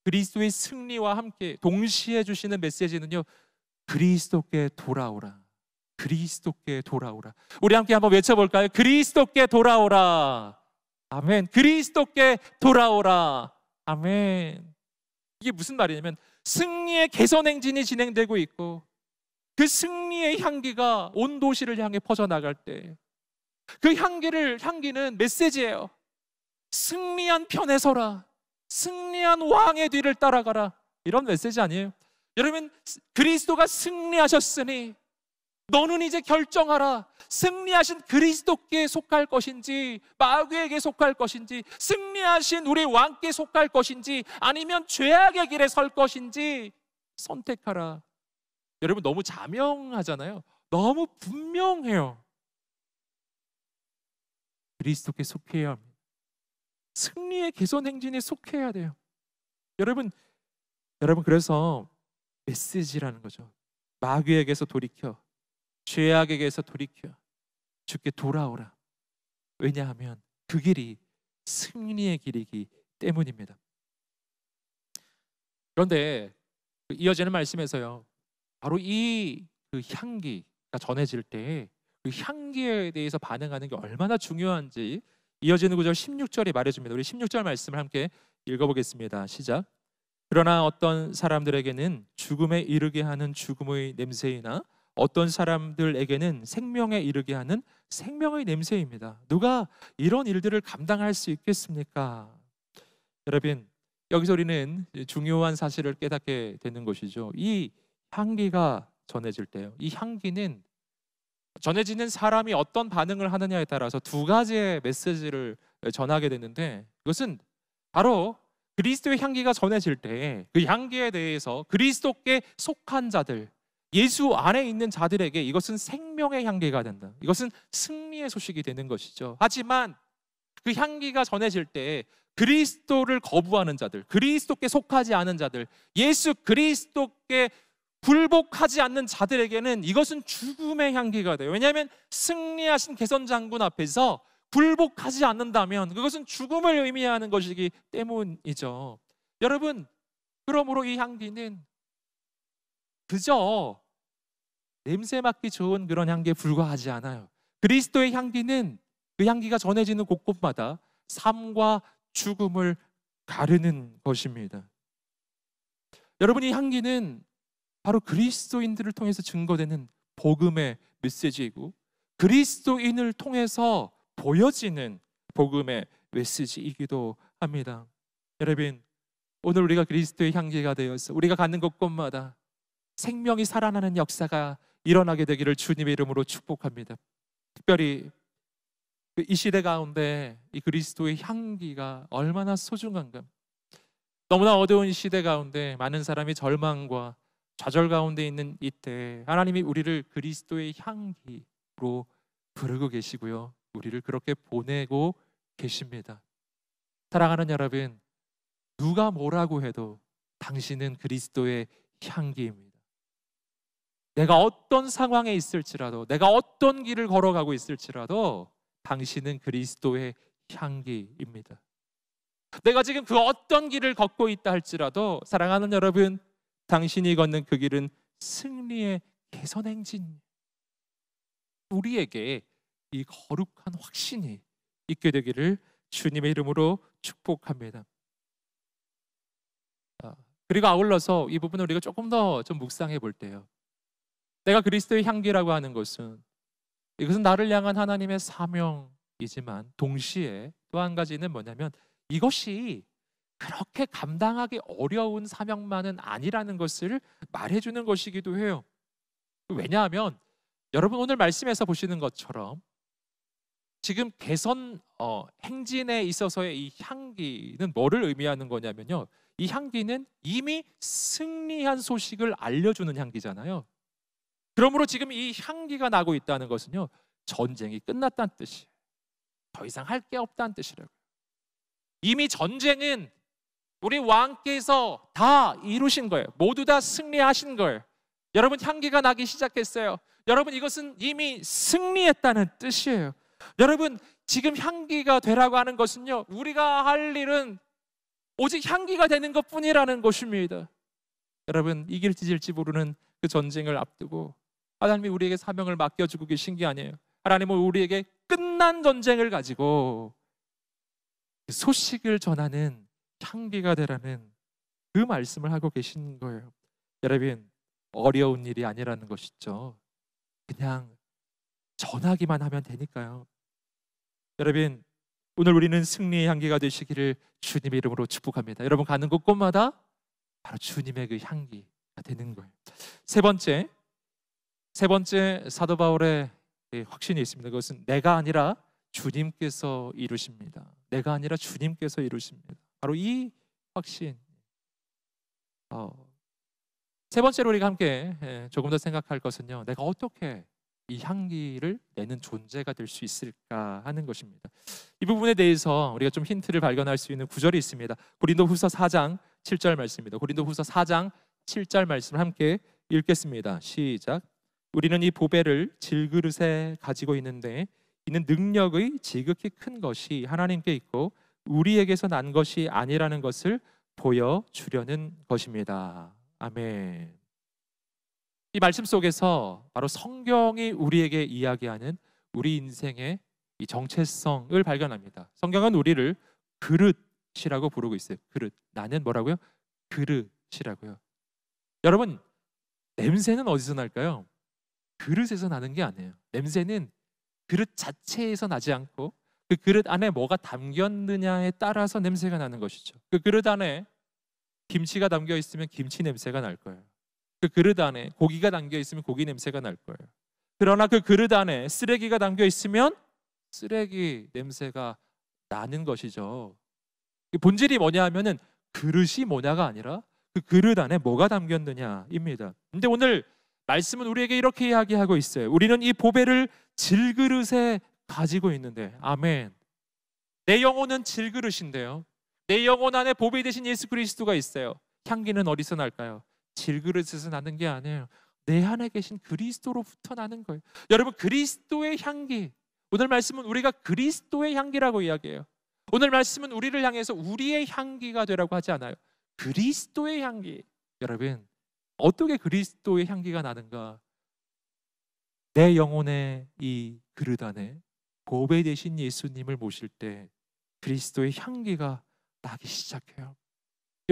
그리스도의 승리와 함께 동시에 주시는 메시지는요, 그리스도께 돌아오라, 그리스도께 돌아오라. 우리 함께 한번 외쳐볼까요? 그리스도께 돌아오라. 아멘. 그리스도께 돌아오라. 아멘. 이게 무슨 말이냐면, 승리의 개선 행진이 진행되고 있고 그 승리의 향기가 온 도시를 향해 퍼져나갈 때 그 향기는 메시지예요. 승리한 편에 서라, 승리한 왕의 뒤를 따라가라, 이런 메시지 아니에요? 여러분, 그리스도가 승리하셨으니 너는 이제 결정하라. 승리하신 그리스도께 속할 것인지 마귀에게 속할 것인지, 승리하신 우리 왕께 속할 것인지 아니면 죄악의 길에 설 것인지, 선택하라. 여러분 너무 자명하잖아요. 너무 분명해요. 그리스도께 속해야 합니다. 승리의 개선 행진에 속해야 돼요. 여러분 그래서 메시지라는 거죠. 마귀에게서 돌이켜, 죄악에게서 돌이켜 주께 돌아오라. 왜냐하면 그 길이 승리의 길이기 때문입니다. 그런데 이어지는 말씀에서요, 바로 그 향기가 전해질 때 그 향기에 대해서 반응하는 게 얼마나 중요한지 이어지는 구절 16절이 말해줍니다. 우리 16절 말씀을 함께 읽어보겠습니다. 시작. 그러나 어떤 사람들에게는 죽음에 이르게 하는 죽음의 냄새이나 어떤 사람들에게는 생명에 이르게 하는 생명의 냄새입니다. 누가 이런 일들을 감당할 수 있겠습니까? 여러분, 여기서 우리는 중요한 사실을 깨닫게 되는 것이죠. 이 향기가 전해질 때요, 이 향기는 전해지는 사람이 어떤 반응을 하느냐에 따라서 두 가지의 메시지를 전하게 되는데, 그것은 바로 그리스도의 향기가 전해질 때 그 향기에 대해서 그리스도께 속한 자들, 예수 안에 있는 자들에게 이것은 생명의 향기가 된다. 이것은 승리의 소식이 되는 것이죠. 하지만 그 향기가 전해질 때 그리스도를 거부하는 자들, 그리스도께 속하지 않은 자들, 예수 그리스도께 굴복하지 않는 자들에게는 이것은 죽음의 향기가 돼요. 왜냐하면 승리하신 개선 장군 앞에서 굴복하지 않는다면 그것은 죽음을 의미하는 것이기 때문이죠. 여러분, 그러므로 이 향기는 그저 냄새 맡기 좋은 그런 향기에 불과하지 않아요. 그리스도의 향기는 그 향기가 전해지는 곳곳마다 삶과 죽음을 가르는 것입니다. 여러분, 이 향기는 바로 그리스도인들을 통해서 증거되는 복음의 메시지이고 그리스도인을 통해서 보여지는 복음의 메시지이기도 합니다. 여러분, 오늘 우리가 그리스도의 향기가 되어서 우리가 가는 곳곳마다 생명이 살아나는 역사가 일어나게 되기를 주님의 이름으로 축복합니다. 특별히 이 시대 가운데 이 그리스도의 향기가 얼마나 소중한가. 너무나 어두운 시대 가운데 많은 사람이 절망과 좌절 가운데 있는 이때 하나님이 우리를 그리스도의 향기로 부르고 계시고요, 우리를 그렇게 보내고 계십니다. 사랑하는 여러분, 누가 뭐라고 해도 당신은 그리스도의 향기입니다. 내가 어떤 상황에 있을지라도, 내가 어떤 길을 걸어가고 있을지라도 당신은 그리스도의 향기입니다. 내가 지금 그 어떤 길을 걷고 있다 할지라도 사랑하는 여러분, 당신이 걷는 그 길은 승리의 개선 행진. 우리에게 이 거룩한 확신이 있게 되기를 주님의 이름으로 축복합니다. 그리고 아울러서 이 부분을 우리가 조금 더 좀 묵상해 볼 때요, 내가 그리스도의 향기라고 하는 것은 이것은 나를 향한 하나님의 사명이지만 동시에 또 한 가지는 뭐냐면 이것이 그렇게 감당하기 어려운 사명만은 아니라는 것을 말해주는 것이기도 해요. 왜냐하면 여러분 오늘 말씀에서 보시는 것처럼 지금 개선 행진에 있어서의 이 향기는 뭐를 의미하는 거냐면요, 이 향기는 이미 승리한 소식을 알려주는 향기잖아요. 그러므로 지금 이 향기가 나고 있다는 것은요, 전쟁이 끝났다는 뜻이에요. 더 이상 할 게 없다는 뜻이라고요. 이미 전쟁은 우리 왕께서 다 이루신 거예요. 모두 다 승리하신 거예요. 여러분, 향기가 나기 시작했어요. 여러분, 이것은 이미 승리했다는 뜻이에요. 여러분, 지금 향기가 되라고 하는 것은요, 우리가 할 일은 오직 향기가 되는 것뿐이라는 것입니다. 여러분, 이길지 질지 모르는 그 전쟁을 앞두고 하나님이 우리에게 사명을 맡겨주고 계신 게 아니에요. 하나님은 우리에게 끝난 전쟁을 가지고 소식을 전하는 향기가 되라는 그 말씀을 하고 계신 거예요. 여러분, 어려운 일이 아니라는 것이죠. 그냥 전하기만 하면 되니까요. 여러분, 오늘 우리는 승리의 향기가 되시기를 주님의 이름으로 축복합니다. 여러분, 가는 곳곳마다 바로 주님의 그 향기가 되는 거예요. 세 번째 사도 바울의 확신이 있습니다. 그것은 내가 아니라 주님께서 이루십니다. 내가 아니라 주님께서 이루십니다. 바로 이 확신. 세 번째로 우리가 함께 조금 더 생각할 것은요, 내가 어떻게 이 향기를 내는 존재가 될 수 있을까 하는 것입니다. 이 부분에 대해서 우리가 좀 힌트를 발견할 수 있는 구절이 있습니다. 고린도후서 4장 7절 말씀입니다. 고린도후서 4장 7절 말씀을 함께 읽겠습니다. 시작. 우리는 이 보배를 질그릇에 가지고 있는데 이는 능력의 지극히 큰 것이 하나님께 있고 우리에게서 난 것이 아니라는 것을 보여주려는 것입니다. 아멘. 이 말씀 속에서 바로 성경이 우리에게 이야기하는 우리 인생의 이 정체성을 발견합니다. 성경은 우리를 그릇이라고 부르고 있어요. 그릇. 나는 뭐라고요? 그릇이라고요. 여러분, 냄새는 어디서 날까요? 그릇에서 나는 게 아니에요. 냄새는 그릇 자체에서 나지 않고 그 그릇 안에 뭐가 담겼느냐에 따라서 냄새가 나는 것이죠. 그 그릇 안에 김치가 담겨 있으면 김치 냄새가 날 거예요. 그 그릇 안에 고기가 담겨 있으면 고기 냄새가 날 거예요. 그러나 그 그릇 안에 쓰레기가 담겨 있으면 쓰레기 냄새가 나는 것이죠. 본질이 뭐냐 하면은 그릇이 뭐냐가 아니라 그 그릇 안에 뭐가 담겼느냐입니다. 근데 오늘 말씀은 우리에게 이렇게 이야기하고 있어요. 우리는 이 보배를 질그릇에 가지고 있는데, 아멘. 내 영혼은 질그릇인데요, 내 영혼 안에 보배 대신 예수 그리스도가 있어요. 향기는 어디서 날까요? 질그릇에서 나는 게 아니에요. 내 안에 계신 그리스도로부터 나는 거예요. 여러분, 그리스도의 향기, 오늘 말씀은 우리가 그리스도의 향기라고 이야기해요. 오늘 말씀은 우리를 향해서 우리의 향기가 되라고 하지 않아요. 그리스도의 향기. 여러분, 어떻게 그리스도의 향기가 나는가? 내 영혼의 이 그릇 안에 보배 되신 예수님을 모실 때 그리스도의 향기가 나기 시작해요.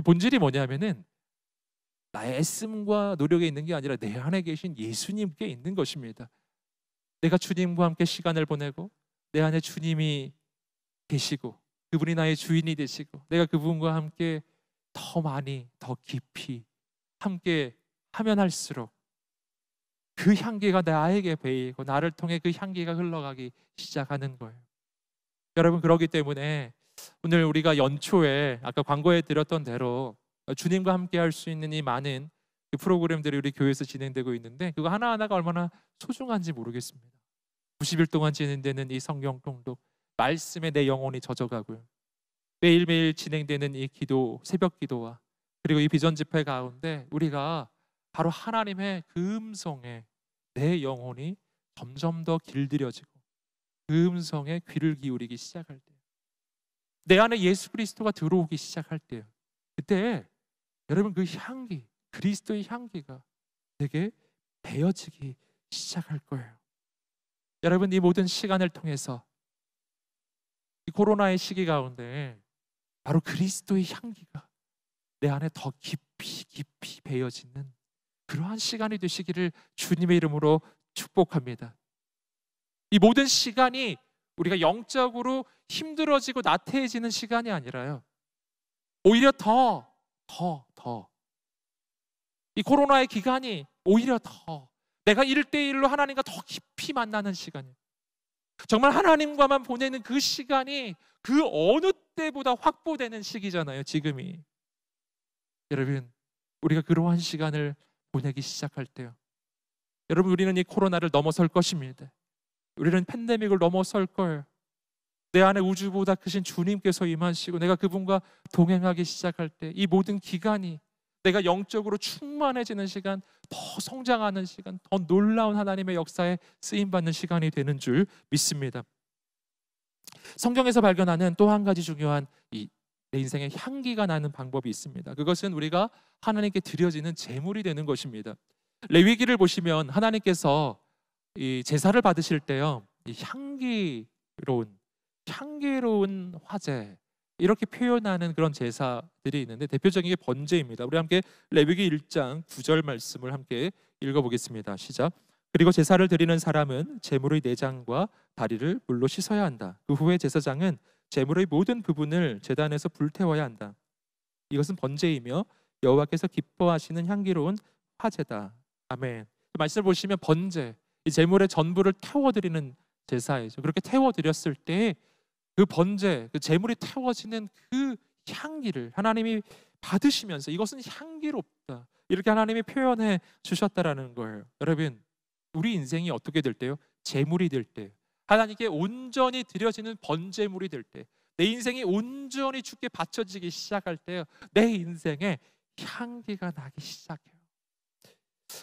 본질이 뭐냐면은 나의 애씀과 노력에 있는 게 아니라 내 안에 계신 예수님께 있는 것입니다. 내가 주님과 함께 시간을 보내고 내 안에 주님이 계시고 그분이 나의 주인이 되시고 내가 그분과 함께 더 많이 더 깊이 함께 하면 할수록 그 향기가 나에게 배이고 나를 통해 그 향기가 흘러가기 시작하는 거예요. 여러분, 그렇기 때문에 오늘 우리가 연초에 아까 광고에 드렸던 대로 주님과 함께 할 수 있는 이 많은 그 프로그램들이 우리 교회에서 진행되고 있는데 그거 하나하나가 얼마나 소중한지 모르겠습니다. 90일 동안 진행되는 이 성경 통독, 말씀에 내 영혼이 젖어가고요. 매일매일 진행되는 이 기도, 새벽 기도와 그리고 이 비전 집회 가운데 우리가 바로 하나님의 그 음성에 내 영혼이 점점 더 길들여지고 그 음성에 귀를 기울이기 시작할 때, 내 안에 예수 그리스도가 들어오기 시작할 때요, 그때 여러분 그 향기, 그리스도의 향기가 되게 배어지기 시작할 거예요. 여러분, 이 모든 시간을 통해서 이 코로나의 시기 가운데 바로 그리스도의 향기가 내 안에 더 깊이 깊이 배어지는 그러한 시간이 되시기를 주님의 이름으로 축복합니다. 이 모든 시간이 우리가 영적으로 힘들어지고 나태해지는 시간이 아니라요, 오히려 더 이 코로나의 기간이 오히려 더 내가 1대1로 하나님과 더 깊이 만나는 시간이에요. 정말 하나님과만 보내는 그 시간이 그 어느 때보다 확보되는 시기잖아요, 지금이. 여러분, 우리가 그러한 시간을 보내기 시작할 때요, 여러분, 우리는 이 코로나를 넘어설 것입니다. 우리는 팬데믹을 넘어설 거예요. 내 안에 우주보다 크신 주님께서 임하시고 내가 그분과 동행하기 시작할 때 이 모든 기간이 내가 영적으로 충만해지는 시간, 더 성장하는 시간, 더 놀라운 하나님의 역사에 쓰임받는 시간이 되는 줄 믿습니다. 성경에서 발견하는 또 한 가지 중요한 내 인생에 향기가 나는 방법이 있습니다. 그것은 우리가 하나님께 드려지는 제물이 되는 것입니다. 레위기를 보시면 하나님께서 이 제사를 받으실 때요, 이 향기로운 화제, 이렇게 표현하는 그런 제사들이 있는데 대표적인 게 번제입니다. 우리 함께 레위기 1장 9절 말씀을 함께 읽어보겠습니다. 시작. 그리고 제사를 드리는 사람은 제물의 내장과 다리를 물로 씻어야 한다. 그 후에 제사장은 제물의 모든 부분을 제단에서 불태워야 한다. 이것은 번제이며 여호와께서 기뻐하시는 향기로운 화제다. 아멘. 말씀을 보시면 번제, 이 제물의 전부를 태워드리는 제사이죠. 그렇게 태워드렸을 때 그 번제, 그 제물이 태워지는 그 향기를 하나님이 받으시면서 이것은 향기롭다, 이렇게 하나님이 표현해 주셨다라는 거예요. 여러분, 우리 인생이 어떻게 될 때요? 제물이 될 때, 하나님께 온전히 드려지는 번제물이 될 때, 내 인생이 온전히 주께 바쳐지기 시작할 때요, 내 인생에 향기가 나기 시작해요.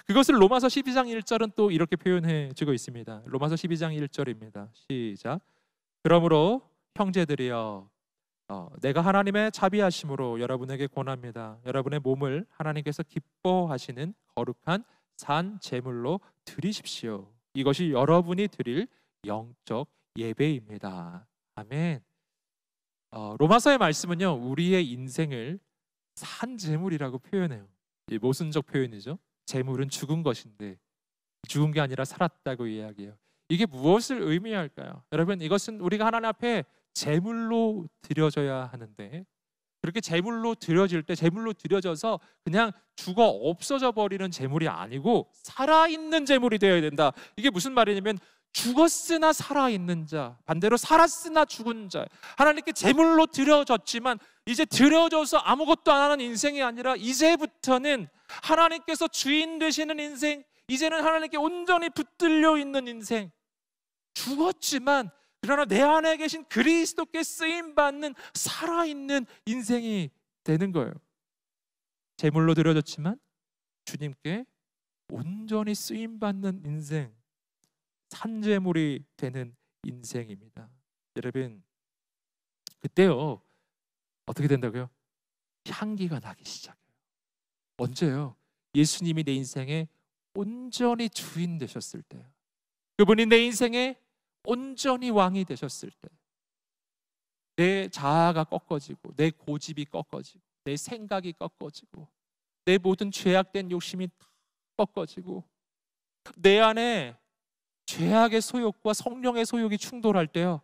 그것을 로마서 12장 1절은 또 이렇게 표현해 주고 있습니다. 로마서 12장 1절입니다. 시작. 그러므로 형제들이여, 내가 하나님의 자비하심으로 여러분에게 권합니다. 여러분의 몸을 하나님께서 기뻐하시는 거룩한 산 제물로 드리십시오. 이것이 여러분이 드릴 영적 예배입니다. 아멘. 로마서의 말씀은요, 우리의 인생을 산 제물이라고 표현해요. 이 모순적 표현이죠. 제물은 죽은 것인데 죽은 게 아니라 살았다고 이야기해요. 이게 무엇을 의미할까요? 여러분, 이것은 우리가 하나님 앞에 제물로 드려져야 하는데, 그렇게 제물로 드려질 때 제물로 드려져서 그냥 죽어 없어져 버리는 제물이 아니고 살아있는 제물이 되어야 된다. 이게 무슨 말이냐면 죽었으나 살아있는 자, 반대로 살았으나 죽은 자. 하나님께 제물로 드려졌지만 이제 드려져서 아무것도 안 하는 인생이 아니라 이제부터는 하나님께서 주인 되시는 인생, 이제는 하나님께 온전히 붙들려 있는 인생. 죽었지만 그러나 내 안에 계신 그리스도께 쓰임받는 살아있는 인생이 되는 거예요. 제물로 드려졌지만 주님께 온전히 쓰임받는 인생, 산제물이 되는 인생입니다. 여러분, 그때요 어떻게 된다고요? 향기가 나기 시작해요. 언제요? 예수님이 내 인생에 온전히 주인 되셨을 때요. 그분이 내 인생에 온전히 왕이 되셨을 때, 내 자아가 꺾어지고 내 고집이 꺾어지고 내 생각이 꺾어지고 내 모든 죄악된 욕심이 다 꺾어지고 내 안에 죄악의 소욕과 성령의 소욕이 충돌할 때요,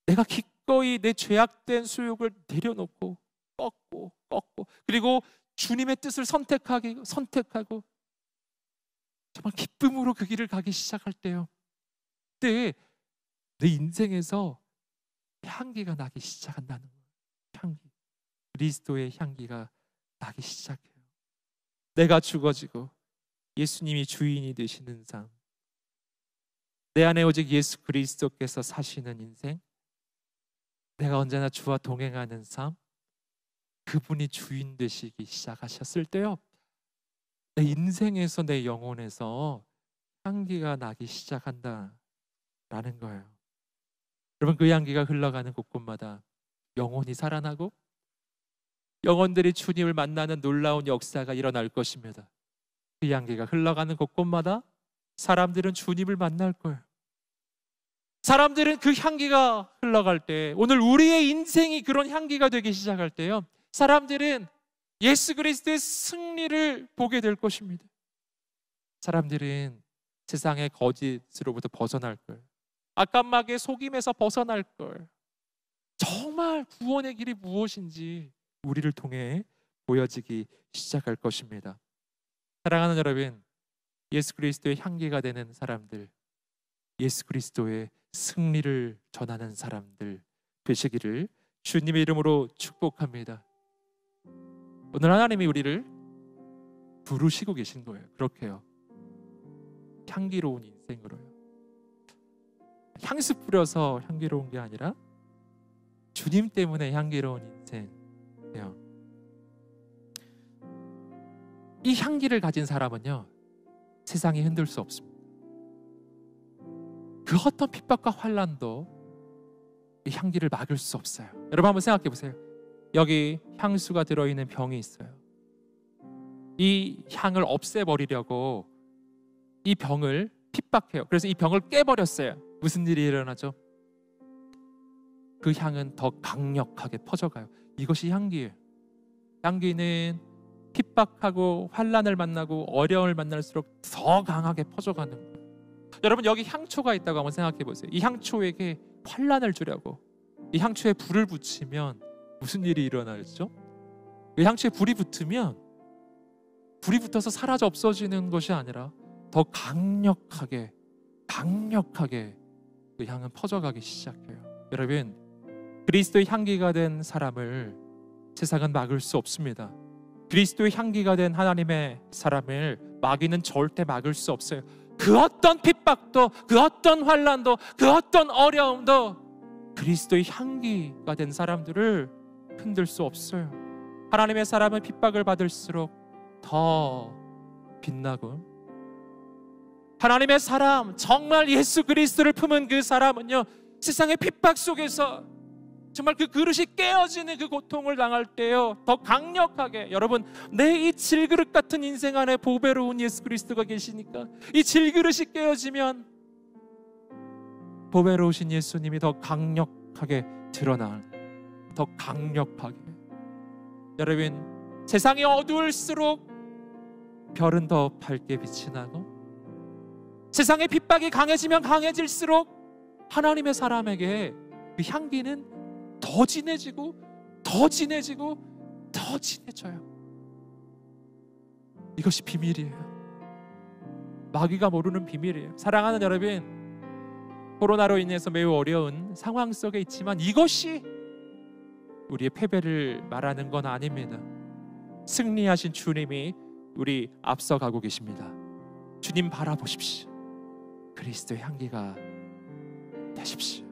내가 기꺼이 내 죄악된 소욕을 내려놓고 꺾고 그리고 주님의 뜻을 선택하고 정말 기쁨으로 그 길을 가기 시작할 때요, 그때 내 인생에서 향기가 나기 시작한다는 거예요. 향기, 그리스도의 향기가 나기 시작해요. 내가 죽어지고 예수님이 주인이 되시는 삶, 내 안에 오직 예수 그리스도께서 사시는 인생, 내가 언제나 주와 동행하는 삶, 그분이 주인 되시기 시작하셨을 때요, 내 인생에서, 내 영혼에서 향기가 나기 시작한다라는 거예요. 여러분, 그 향기가 흘러가는 곳곳마다 영혼이 살아나고 영혼들이 주님을 만나는 놀라운 역사가 일어날 것입니다. 그 향기가 흘러가는 곳곳마다 사람들은 주님을 만날 거예요. 사람들은 그 향기가 흘러갈 때, 오늘 우리의 인생이 그런 향기가 되기 시작할 때요, 사람들은 예수 그리스도의 승리를 보게 될 것입니다. 사람들은 세상의 거짓으로부터 벗어날 거예요. 악감막의 속임에서 벗어날 걸, 정말 구원의 길이 무엇인지 우리를 통해 보여지기 시작할 것입니다. 사랑하는 여러분, 예수 그리스도의 향기가 되는 사람들, 예수 그리스도의 승리를 전하는 사람들 되시기를 주님의 이름으로 축복합니다. 오늘 하나님이 우리를 부르시고 계신 거예요. 그렇게요, 향기로운 인생으로요. 향수 뿌려서 향기로운 게 아니라 주님 때문에 향기로운 인생이에요. 이 향기를 가진 사람은요, 세상이 흔들 수 없습니다. 그 어떤 핍박과 환난도 이 향기를 막을 수 없어요. 여러분, 한번 생각해 보세요. 여기 향수가 들어있는 병이 있어요. 이 향을 없애버리려고 이 병을 핍박해요. 그래서 이 병을 깨버렸어요. 무슨 일이 일어나죠? 그 향은 더 강력하게 퍼져가요. 이것이 향기예요. 향기는 핍박하고 환난을 만나고 어려움을 만날수록 더 강하게 퍼져가는 거예요. 여러분, 여기 향초가 있다고 한번 생각해 보세요. 이 향초에게 환난을 주려고 이 향초에 불을 붙이면 무슨 일이 일어나죠? 이 향초에 불이 붙으면, 불이 붙어서 사라져 없어지는 것이 아니라 더 강력하게 그 향은 퍼져가기 시작해요. 여러분, 그리스도의 향기가 된 사람을 세상은 막을 수 없습니다. 그리스도의 향기가 된 하나님의 사람을 마귀는 절대 막을 수 없어요. 그 어떤 핍박도, 그 어떤 환난도, 그 어떤 어려움도 그리스도의 향기가 된 사람들을 흔들 수 없어요. 하나님의 사람은 핍박을 받을수록 더 빛나고, 하나님의 사람, 정말 예수 그리스도를 품은 그 사람은요, 세상의 핍박 속에서 정말 그 그릇이 깨어지는 그 고통을 당할 때요, 더 강력하게, 여러분, 내 이 질그릇 같은 인생 안에 보배로운 예수 그리스도가 계시니까 이 질그릇이 깨어지면 보배로우신 예수님이 더 강력하게 드러나, 더 강력하게. 여러분, 세상이 어두울수록 별은 더 밝게 빛이 나고, 세상의 핍박이 강해지면 강해질수록 하나님의 사람에게 그 향기는 더 진해지고 더 진해지고 더 진해져요. 이것이 비밀이에요. 마귀가 모르는 비밀이에요. 사랑하는 여러분, 코로나로 인해서 매우 어려운 상황 속에 있지만 이것이 우리의 패배를 말하는 건 아닙니다. 승리하신 주님이 우리 앞서가고 계십니다. 주님 바라보십시오. 그리스도의 향기가 되십시오.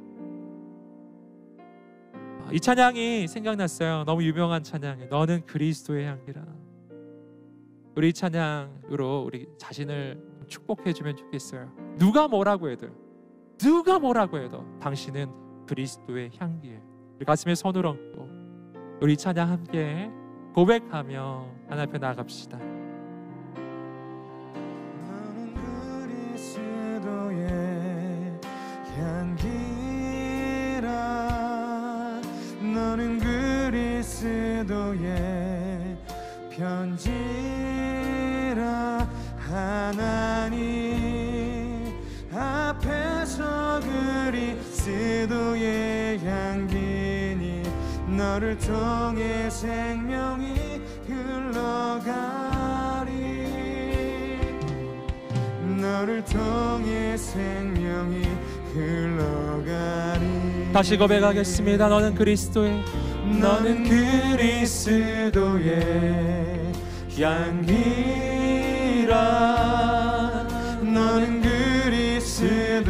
이 찬양이 생각났어요. 너무 유명한 찬양이에요. 너는 그리스도의 향기라. 우리 이 찬양으로 우리 자신을 축복해 주면 좋겠어요. 누가 뭐라고 해도 당신은 그리스도의 향기예요. 우리 가슴에 손을 얹고 우리 이 찬양 함께 고백하며 하나님 앞에 나아갑시다.
너는 그리스도의 향기라. 너는 그리스도의 편지라. 하나님 앞에서 그리스도의 향기니 너를 통해 생명이 흘러가리. 너를 통해 생명이 흘러가리.
다시 고백하겠습니다. 너는 그리스도의
향기라. 너는 그리스도의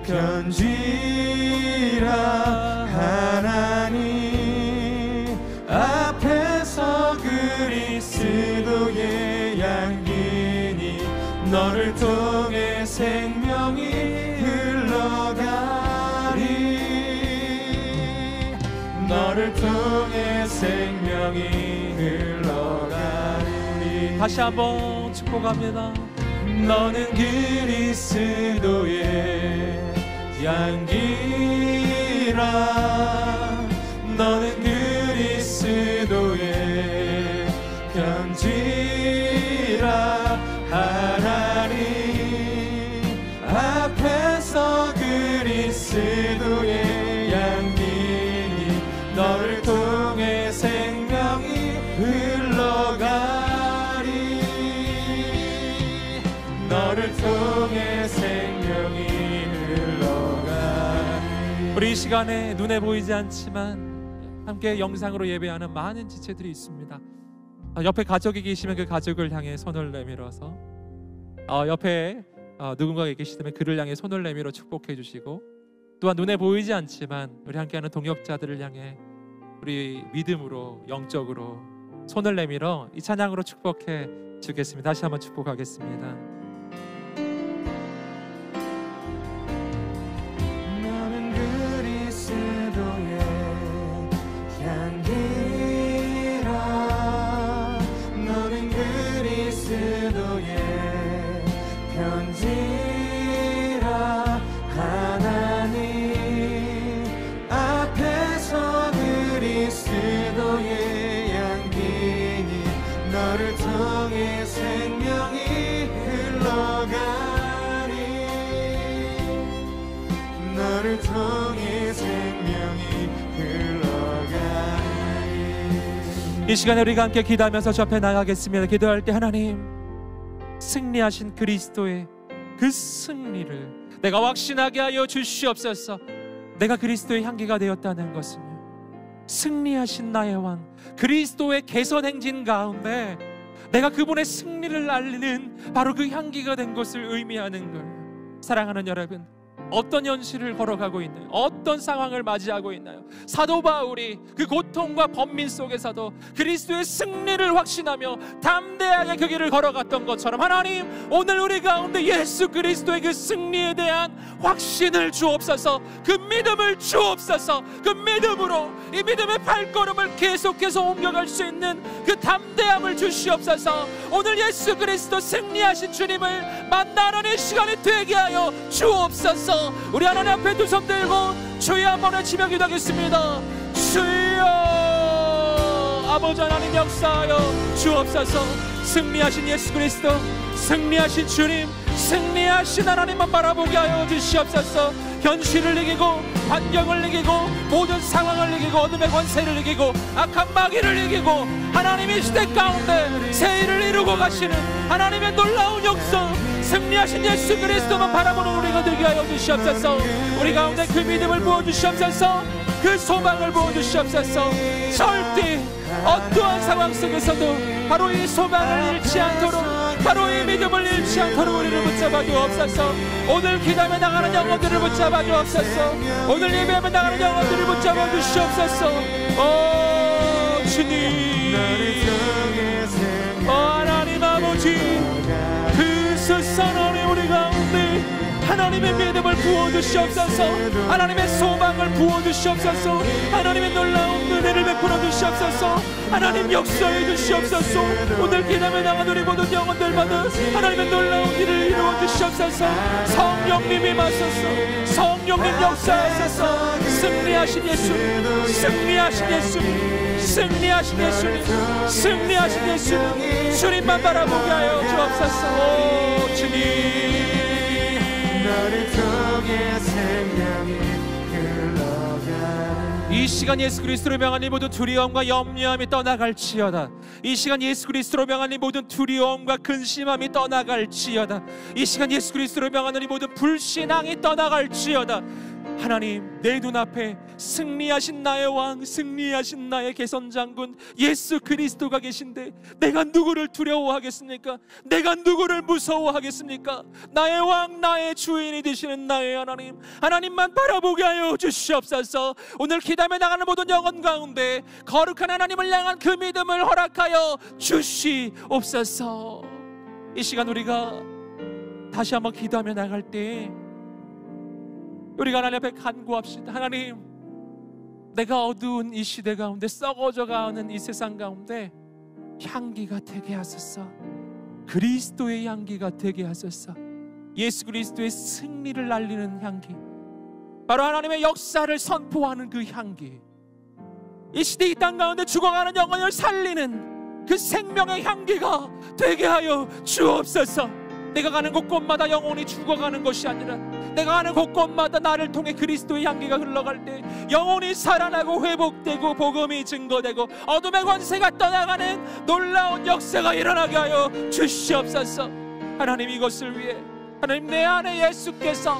편지라. 하나님 앞에서 그리스도의 향기니 너를 통해 생명이 흘러가리. 너를 통해 생명이 흘러가리.
다시 한번 축복합니다.
너는 그리스도의 향기라. 너는 그리스도의 편지라. 하나님 앞에서 그리스도의 향기니 너를 통해 생명이 흘러가리. 너를 통해 생명이 흘러가리.
우리 이 시간에 눈에 보이지 않지만 함께 영상으로 예배하는 많은 지체들이 있습니다. 옆에 가족이 계시면 그 가족을 향해 손을 내밀어서, 옆에 누군가가 계시다면 그를 향해 손을 내밀어 축복해 주시고, 또한 눈에 보이지 않지만 우리 함께하는 동역자들을 향해 우리 믿음으로, 영적으로 손을 내밀어 이 찬양으로 축복해 주겠습니다. 다시 한번 축복하겠습니다.
너는 그리스도의 향기라. 너는 그리스도의 편지라. 하나님 앞에서 그리스도의 향기니 너를 통해 생명이 흘러가리. 너를 통해 생명이 흘러가리.
이 시간에 우리가 함께 기도하면서 주 앞에 나가겠습니다. 기도할 때 하나님, 승리하신 그리스도의 그 승리를 내가 확신하게 하여 주시옵소서. 내가 그리스도의 향기가 되었다는 것은요, 승리하신 나의 왕, 그리스도의 개선 행진 가운데 내가 그분의 승리를 알리는 바로 그 향기가 된 것을 의미하는 거예요. 사랑하는 여러분, 어떤 현실을 걸어가고 있나요? 어떤 상황을 맞이하고 있나요? 사도 바울이 그 고통과 번민 속에서도 그리스도의 승리를 확신하며 담대하게 그 길을 걸어갔던 것처럼 하나님, 오늘 우리 가운데 예수 그리스도의 그 승리에 대한 확신을 주옵소서. 그 믿음을 주옵소서. 그 믿음으로 이 믿음의 발걸음을 계속해서 옮겨갈 수 있는 그 담대함을 주시옵소서. 오늘 예수 그리스도 승리하신 주님을 만나는 이 시간이 되게 하여 주옵소서. 우리 하나님 앞에 두 손 들고 주여 한번 외치며 기도하겠습니다. 주여, 아버지 하나님 역사하여 주옵소서. 승리하신 예수 그리스도, 승리하신 주님, 승리하신 하나님만 바라보게 하여 주시옵소서. 현실을 이기고 환경을 이기고 모든 상황을 이기고 어둠의 권세를 이기고 악한 마귀를 이기고 하나님의 시대 가운데 새 일을 이루고 가시는 하나님의 놀라운 역사, 승리하신 예수 그리스도만 바라보는 우리가 되게 하여 주시옵소서. 우리 가운데 그 믿음을 부어주시옵소서. 그 소망을 부어주시옵소서. 절대 어떠한 상황 속에서도 바로 이 소망을 잃지 않도록, 바로 이 믿음을 잃지 않도록 우리를 붙잡아 주옵소서. 오늘 기도하며 나가는 영혼들을 붙잡아 주옵소서. 오늘 예배하며 나가는 영혼들을 붙잡아 주시옵소서. 오 주님, 하나님 아버지, 그 스산원의 우리 가운데 하나님의 믿음을 부어주시옵소서. 하나님의 소망을 부어주시옵소서. 하나님의 놀라운 은혜를 베풀어 주시옵소서. 하나님 역사해 주시옵소서. 오늘 기도하며 나간 우리 모든 영혼들마다 하나님의 놀라운 일을 이루어 주시옵소서. 성령님이 마소서. 성령님 역사하소서. 승리하신 예수, 승리하신 예수, 승리하신 예수님, 승리하신 예수님, 주님만 바라보게 하여 주옵소서. 오 주님,
너를 통해 생명이 흘러가는
이 시간 예수 그리스도로 명한 이 모든 두려움과 염려함이 떠나갈지어다. 이 시간 예수 그리스도로 명한 이 모든 두려움과 근심함이 떠나갈지어다. 이 시간 예수 그리스도로 명하는 이 모든 불신앙이 떠나갈지어다. 하나님, 내 눈앞에 승리하신 나의 왕, 승리하신 나의 개선장군 예수 그리스도가 계신데 내가 누구를 두려워하겠습니까? 내가 누구를 무서워하겠습니까? 나의 왕, 나의 주인이 되시는 나의 하나님, 하나님만 바라보게 하여 주시옵소서. 오늘 기도하며 나가는 모든 영혼 가운데 거룩한 하나님을 향한 그 믿음을 허락하여 주시옵소서. 이 시간 우리가 다시 한번 기도하며 나갈 때 우리가 하나님 앞에 간구합시다. 하나님, 내가 어두운 이 시대 가운데, 썩어져가는 이 세상 가운데 향기가 되게 하소서. 그리스도의 향기가 되게 하소서. 예수 그리스도의 승리를 알리는 향기, 바로 하나님의 역사를 선포하는 그 향기, 이 시대 이 땅 가운데 죽어가는 영혼을 살리는 그 생명의 향기가 되게 하여 주옵소서. 내가 가는 곳곳마다 영혼이 죽어가는 것이 아니라 내가 가는 곳곳마다 나를 통해 그리스도의 향기가 흘러갈 때 영혼이 살아나고 회복되고 복음이 증거되고 어둠의 권세가 떠나가는 놀라운 역사가 일어나게 하여 주시옵소서. 하나님, 이것을 위해 하나님, 내 안에 예수께서,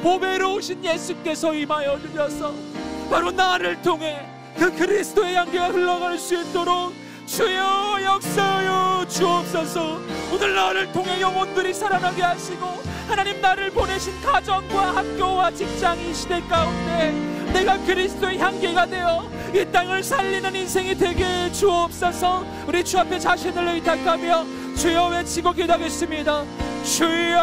보배로우신 예수께서 임하여 주셔서 바로 나를 통해 그 그리스도의 향기가 흘러갈 수 있도록 주여 역사하여 주옵소서. 오늘 나를 통해 영혼들이 살아나게 하시고 하나님, 나를 보내신 가정과 학교와 직장이 시대 가운데 내가 그리스도의 향기가 되어 이 땅을 살리는 인생이 되게 주옵소서. 우리 주 앞에 자신을 의탁하며 주여 외치고 기도하겠습니다. 주여,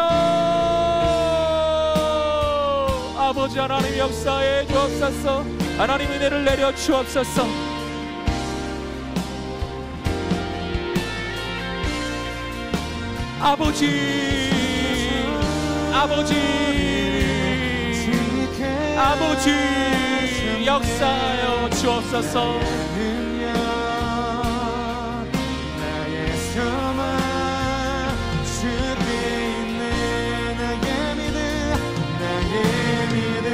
아버지 하나님 역사해 주옵소서. 하나님 은혜를 내려 주옵소서. 아버지, 아버지, 아버지 역사하여 주옵소서.
나의 소망 주께 있네. 나의 믿음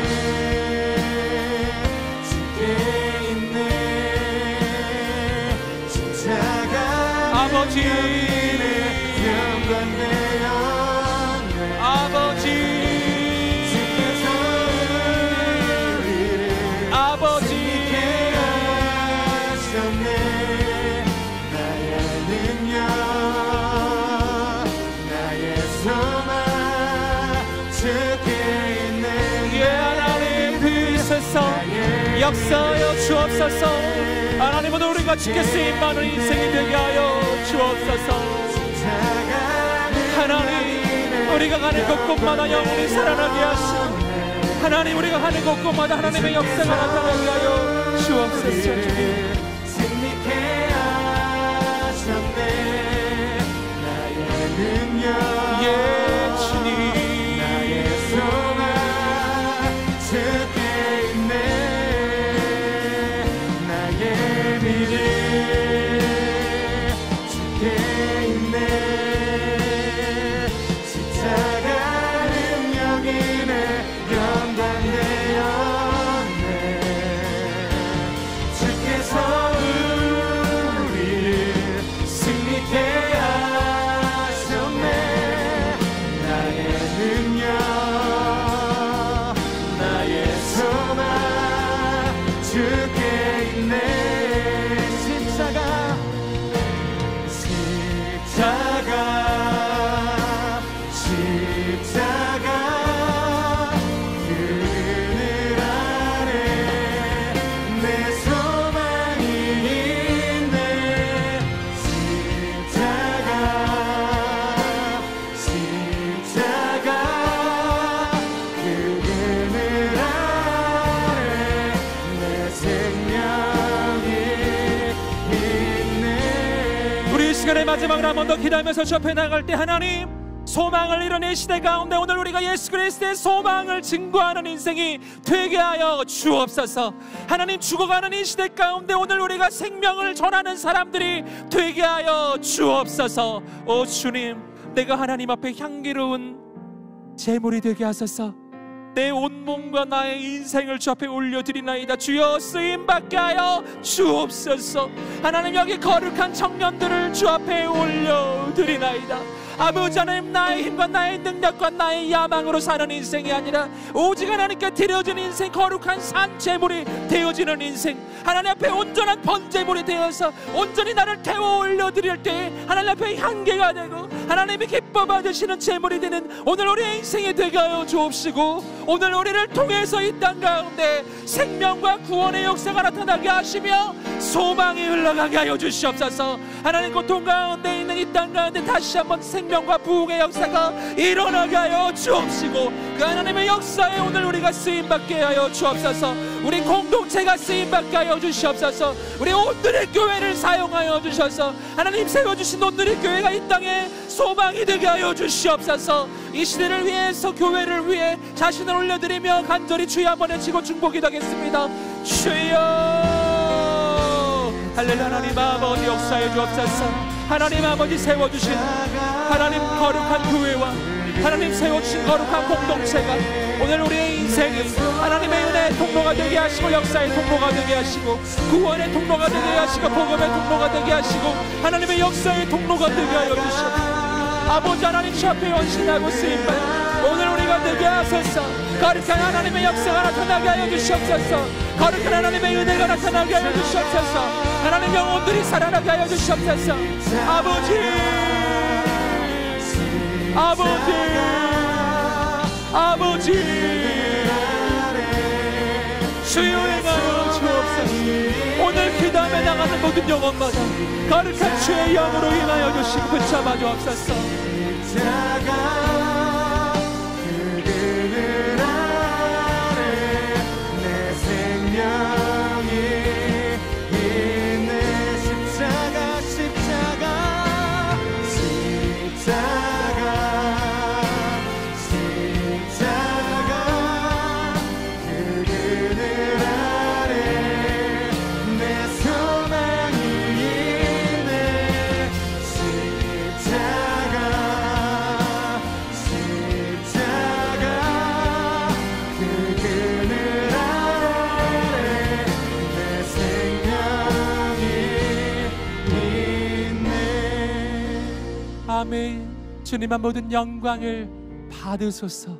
주께 있네. 십자가
아버지,
소망 주께 있는
예, 하나님 주셔서 역사하여 주옵소서. 하나님, 오늘 우리가 주께 쓰임받는 인생이 되게 하여 주옵소서. 하나님, 우리가 가는 곳곳마다 영혼이 살아나게 하시고, 하나님, 우리가 가는 곳곳마다 하나님의 역사가 나타나게 하여 주옵소서. 주님,
승리케 하셨네. 나의 능력,
예, 주님,
나의 소망 주께 있네. 나의 믿음 주께 있네. 십자가 능력이 내 영광 되었네. 주께서 우리를 승리케 하셨네. 나의 능력, 나의 소망 주께 있네. 십자가, 그늘 아래 내 소망이 있네. 십자가 그늘 아래 내 생명이 있네.
우리 이 시간의 마지막으로 한 번 더 기도하면서 주 앞에 나갈 때, 하나님, 소망을 잃은 이 시대 가운데 오늘 우리가 예수 그리스도의 소망을 증거하는 인생이 되게 하여 주옵소서. 하나님, 죽어가는 이 시대 가운데 오늘 우리가 생명을 전하는 사람들이 되게 하여 주옵소서. 오 주님, 내가 하나님 앞에 향기로운 제물이 되게 하소서. 내 온몸과 나의 인생을 주 앞에 올려드리나이다. 주여, 쓰임받게 하여 주옵소서. 하나님, 여기 거룩한 청년들을 주 앞에 올려드리나이다. 아버지 하나님, 나의 힘과 나의 능력과 나의 야망으로 사는 인생이 아니라 오직 하나님께 드려진 인생, 거룩한 산 제물이 되어지는 인생, 하나님 앞에 온전한 번제물이 되어서 온전히 나를 태워 올려드릴 때 하나님 앞에 향기가 되고 하나님이 기뻐 받으시는 제물이 되는 오늘 우리의 인생이 되게 하여 주옵시고, 오늘 우리를 통해서 이 땅 가운데 생명과 구원의 역사가 나타나게 하시며 소망이 흘러가게 하여 주시옵소서. 하나님, 고통 가운데 있는 이 땅 가운데 다시 한번 생명과 부흥의 역사가 일어나게 하여 주옵시고, 그 하나님의 역사에 오늘 우리가 쓰임받게 하여 주옵소서. 우리 공동체가 쓰임받게 하여 주시옵소서. 우리 온누리 교회를 사용하여 주셔서 하나님 세워주신 온누리 교회가 이 땅에 소망이 되게 하여 주시옵소서. 이 시대를 위해서, 교회를 위해 자신을 올려드리며 간절히 주여 한번 외치고 중보기도하겠습니다. 주여, 할렐루야. 하나님 아버지, 역사해 주옵소서. 하나님 아버지, 세워주신 하나님 거룩한 교회와 하나님 세워주신 거룩한 공동체가 오늘 우리의 인생이 하나님의 은혜의 통로가 되게 하시고, 역사의 통로가 되게 하시고, 구원의 통로가 되게 하시고, 복음의 통로가 되게 하시고, 하나님의 역사의 통로가 되게 하여 주시옵소서. 아버지 하나님, 주 앞에 헌신하고 쓰임받는 오늘 우리가 되게 하소서. 거룩한 하나님의 역사가 나타나게 하여 주시옵소서. 거룩한 하나님의 은혜가 나타나게 하여 주시옵소서. 하나님, 영혼들이 살아나게 하여 주시옵소서. 아버지, 아버지, 아버지, 주여 행하여 주옵소서. 오늘 기도함에 나가는 모든 영혼마다 거룩한 주의 영으로 인하여 주시고 붙잡아 주옵소서.
그늘 아래 내 생명이 있네. 십자가, 십자가, 십자가, 십자가 그늘 아래 내 소망이 있네. 십자가, 십자가 그늘 아래 내 생명이 있네.
아멘. 주님만 모든 영광을 받으소서.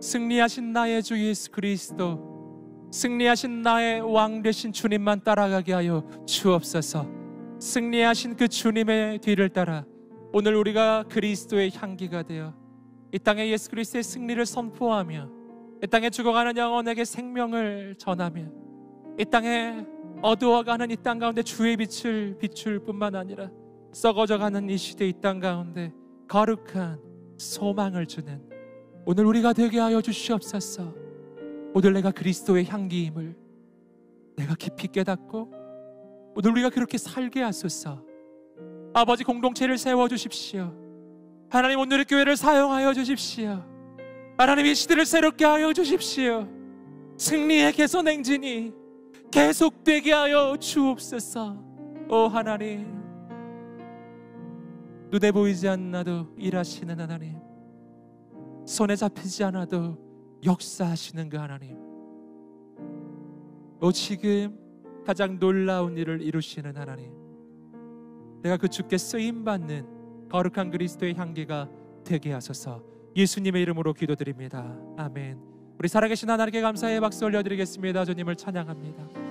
승리하신 나의 주 예수 그리스도, 승리하신 나의 왕 되신 주님만 따라가게 하여 주옵소서. 승리하신 그 주님의 뒤를 따라 오늘 우리가 그리스도의 향기가 되어 이 땅에 예수 그리스도의 승리를 선포하며 이 땅에 죽어가는 영혼에게 생명을 전하며 이 땅에 어두워가는 이 땅 가운데 주의 빛을 비출 뿐만 아니라 썩어져가는 이 시대 이 땅 가운데 거룩한 소망을 주는 오늘 우리가 되게 하여 주시옵소서. 오늘 내가 그리스도의 향기임을 내가 깊이 깨닫고 오늘 우리가 그렇게 살게 하소서. 아버지, 공동체를 세워주십시오. 하나님, 오늘의 교회를 사용하여 주십시오. 하나님, 이 시대를 새롭게 하여 주십시오. 승리의 개선 행진이 계속되게 하여 주옵소서. 오 하나님, 눈에 보이지 않아도 일하시는 하나님, 손에 잡히지 않아도 역사하시는 그 하나님, 오 지금 가장 놀라운 일을 이루시는 하나님, 내가 그 주께 쓰임받는 거룩한 그리스도의 향기가 되게 하소서. 예수님의 이름으로 기도드립니다. 아멘. 우리 살아계신 하나님께 감사의 박수 올려드리겠습니다. 주님을 찬양합니다.